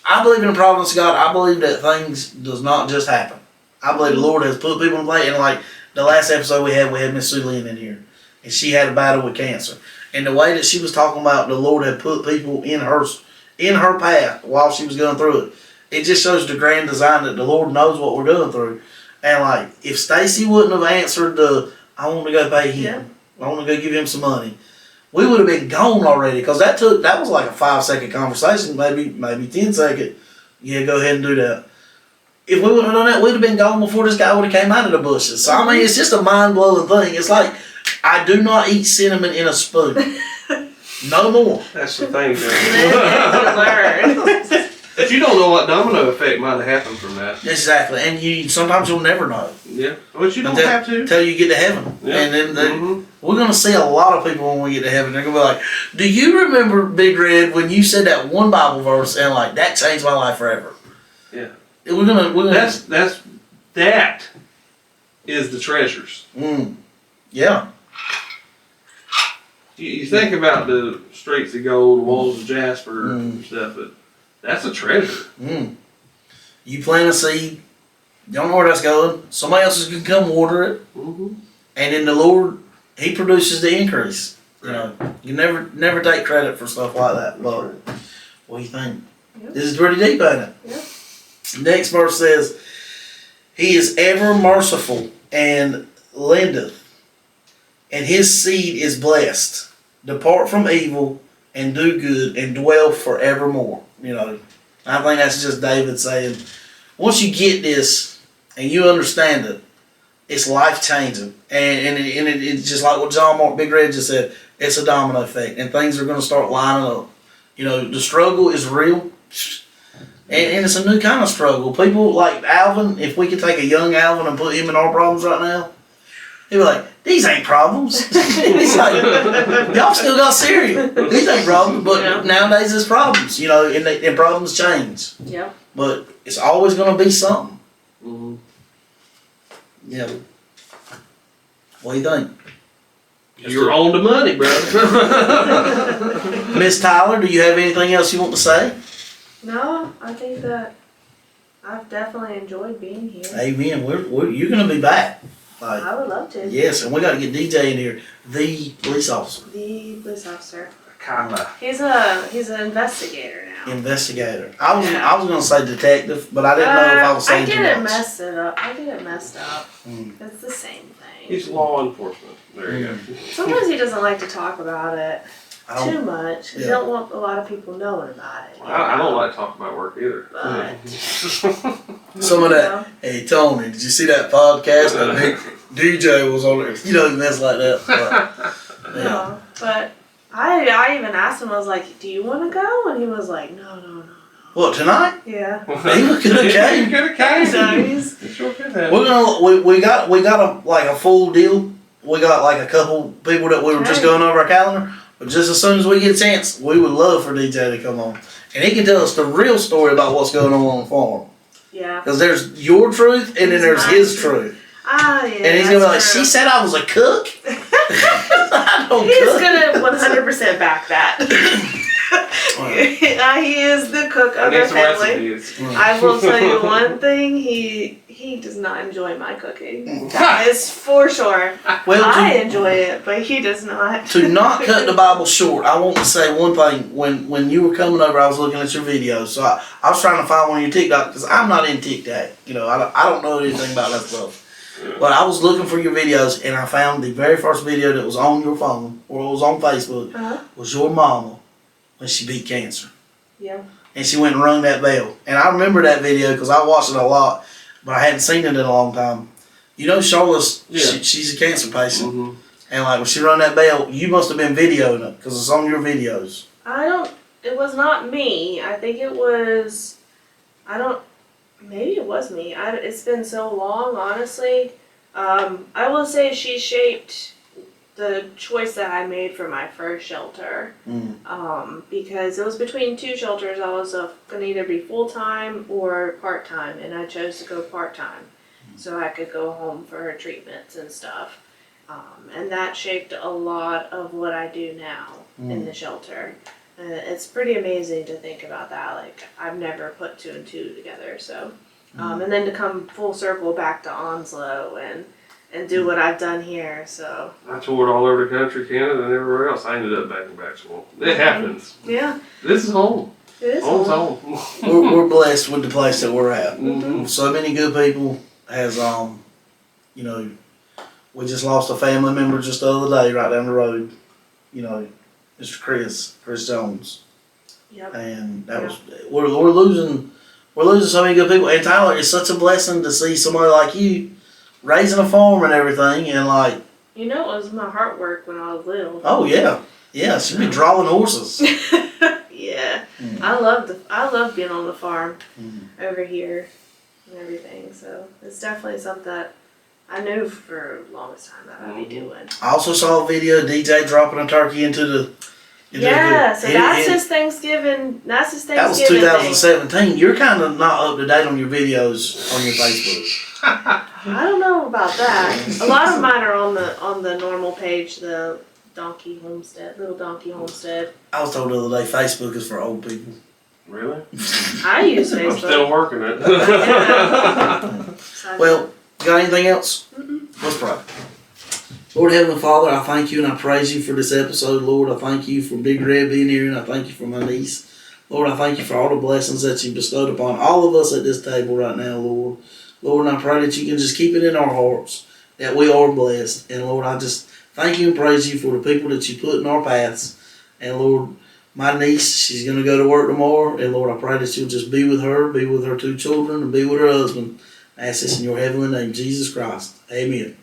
I believe in the providence of God. I believe that things does not just happen. I believe the Lord has put people in place. And like the last episode we had Miss Sue Lynn in here, and she had a battle with cancer. And the way that she was talking about the Lord had put people in her path while she was going through it, it just shows the grand design that the Lord knows what we're going through. And like, if Stacy wouldn't have answered I want to go pay him, I want to go give him some money, we would have been gone already. Because that was like a 5-second conversation, maybe 10 second. Yeah, go ahead and do that. If we wouldn't have done that, we'd have been gone before this guy would have came out of the bushes. So I mean, it's just a mind blowing thing. It's like, I do not eat cinnamon in a spoon. No more. That's the thing, Learn. But you don't know what domino effect might have happened from that. Exactly, and sometimes you'll never know. Yeah, but you don't have to. Until you get to heaven. Yeah. And then we're going to see a lot of people when we get to heaven. They're going to be like, do you remember, Big Red, when you said that one Bible verse and like, that changed my life forever? Yeah. We're gonna that is the treasures. Yeah. You think about the streets of gold, walls of jasper, and stuff, but that's a treasure. You plant a seed, you don't know where that's going. Somebody else is going to come water it, and then the Lord, He produces the increase. You never take credit for stuff like that. But what do you think? Yep. This is pretty deep, ain't it? Yep. Next verse says, He is ever merciful and lendeth, and His seed is blessed. Depart from evil and do good and dwell forevermore. I think that's just David saying, once you get this and you understand it, it's life changing. And it's just like what John Mark Big Red just said, it's a domino effect and things are going to start lining up. The struggle is real. And it's a new kind of struggle. People like Alvin, if we could take a young Alvin and put him in our problems right now, he'd be like, these ain't problems. He's like, y'all still got cereal. These ain't problems. But nowadays it's problems, and problems change. Yeah. But it's always going to be something. Yeah. What do you think? You're on the money, brother. Miss Tyler, do you have anything else you want to say? No, I think that I've definitely enjoyed being here. Amen. You're going to be back. I would love to. Yes, and we got to get DJ in here, the police officer. The police officer. Kinda. He's an investigator now. Investigator. I was going to say detective, but I didn't know if I was saying too much. I get it messed up. It's the same thing. He's law enforcement. There you go. Sometimes he doesn't like to talk about it too much. He Yeah. don't want a lot of people knowing about it. I don't like to talk about work either. But Some of that. Hey Tony, did you see that podcast? That big DJ was on there. Mess like that. But, yeah. no, but I even asked him. I was like, "Do you want to go?" And he was like, "No." What, tonight? Yeah. He could have came. He could have So came. he's Sure could have. We're gonna we got a full deal. We got like a couple people that we were just going over our calendar. But just as soon as we get a chance, we would love for DJ to come on. And he can tell us the real story about what's going on the farm. yeah. Because there's your truth and then there's his truth. Ah, yeah. And he's going to be like, that's true. she said I was a cook? I don't He's cook. gonna 100% back that. He is the cook I of need the some family. recipes. I will tell you one thing, he does not enjoy my cooking. That is for sure. Well, I enjoy it, but he does not. to not cut the Bible short, I want to say one thing. When you were coming over, I was looking at your videos. So I was trying to find one of your TikTok, because I'm not in TikTok. You know, I don't know anything about that stuff. But I was looking for your videos, and I found the very first video that was on your phone, or it was on Facebook, was your mama when she beat cancer. Yeah. And she went and rung that bell. And I remember that video because I watched it a lot, but I hadn't seen it in a long time. You know, Charlotte's, she's a cancer patient. Mm-hmm. And like when she rung that bell, you must have been videoing it because it's on your videos. It was not me. I think it was, maybe it was me. It's been so long, honestly. I will say she shaped the choice that I made for my first shelter. Because it was between two shelters. I was going to either be full-time or part-time, and I chose to go part-time so I could go home for her treatments and stuff. And that shaped a lot of what I do now in the shelter. It's pretty amazing to think about that. Like, I've never put two and two together, so. And then to come full circle back to Onslow and do what I've done here, so. I toured all over the country, Canada, and everywhere else. I ended up back in Baxwell. It happens. Yeah. This is home. It is Home's home. home. We're blessed with the place that we're at. Mm-hmm. So many good people has, you know, we just lost a family member just the other day right down the road. You know, Mr. Chris Jones. Yep. And that was, we're losing so many good people. And Tyler, it's such a blessing to see somebody like you raising a farm and everything, and like. You know, it was my heart work when I was little. Oh yeah, yeah. She'd be drawing horses. Yeah, I love being on the farm over here and everything. So it's definitely something that I knew for the longest time that I'd be doing. I also saw a video of DJ dropping a turkey into the. So that's his Thanksgiving. That's his That was Thanksgiving 2017. You're kind of not up to date on your videos on your Facebook. I don't know about that. A lot of mine are on the normal page, the Donkey Homestead, Little Donkey Homestead. I was told the other day Facebook is for old people. Really? I use Facebook. I'm still working it. Well, got anything else? Let's pray. Lord Heavenly Father, I thank you and I praise you for this episode. Lord, I thank you for Big Red being here, and I thank you for my niece. Lord, I thank you for all the blessings that you bestowed upon all of us at this table right now, Lord. Lord, and I pray that you can just keep it in our hearts that we are blessed. And Lord, I just thank you and praise you for the people that you put in our paths. And Lord, my niece, she's going to go to work tomorrow. And Lord, I pray that you'll just be with her 2 children, and be with her husband. I ask this in your heavenly name, Jesus Christ. Amen.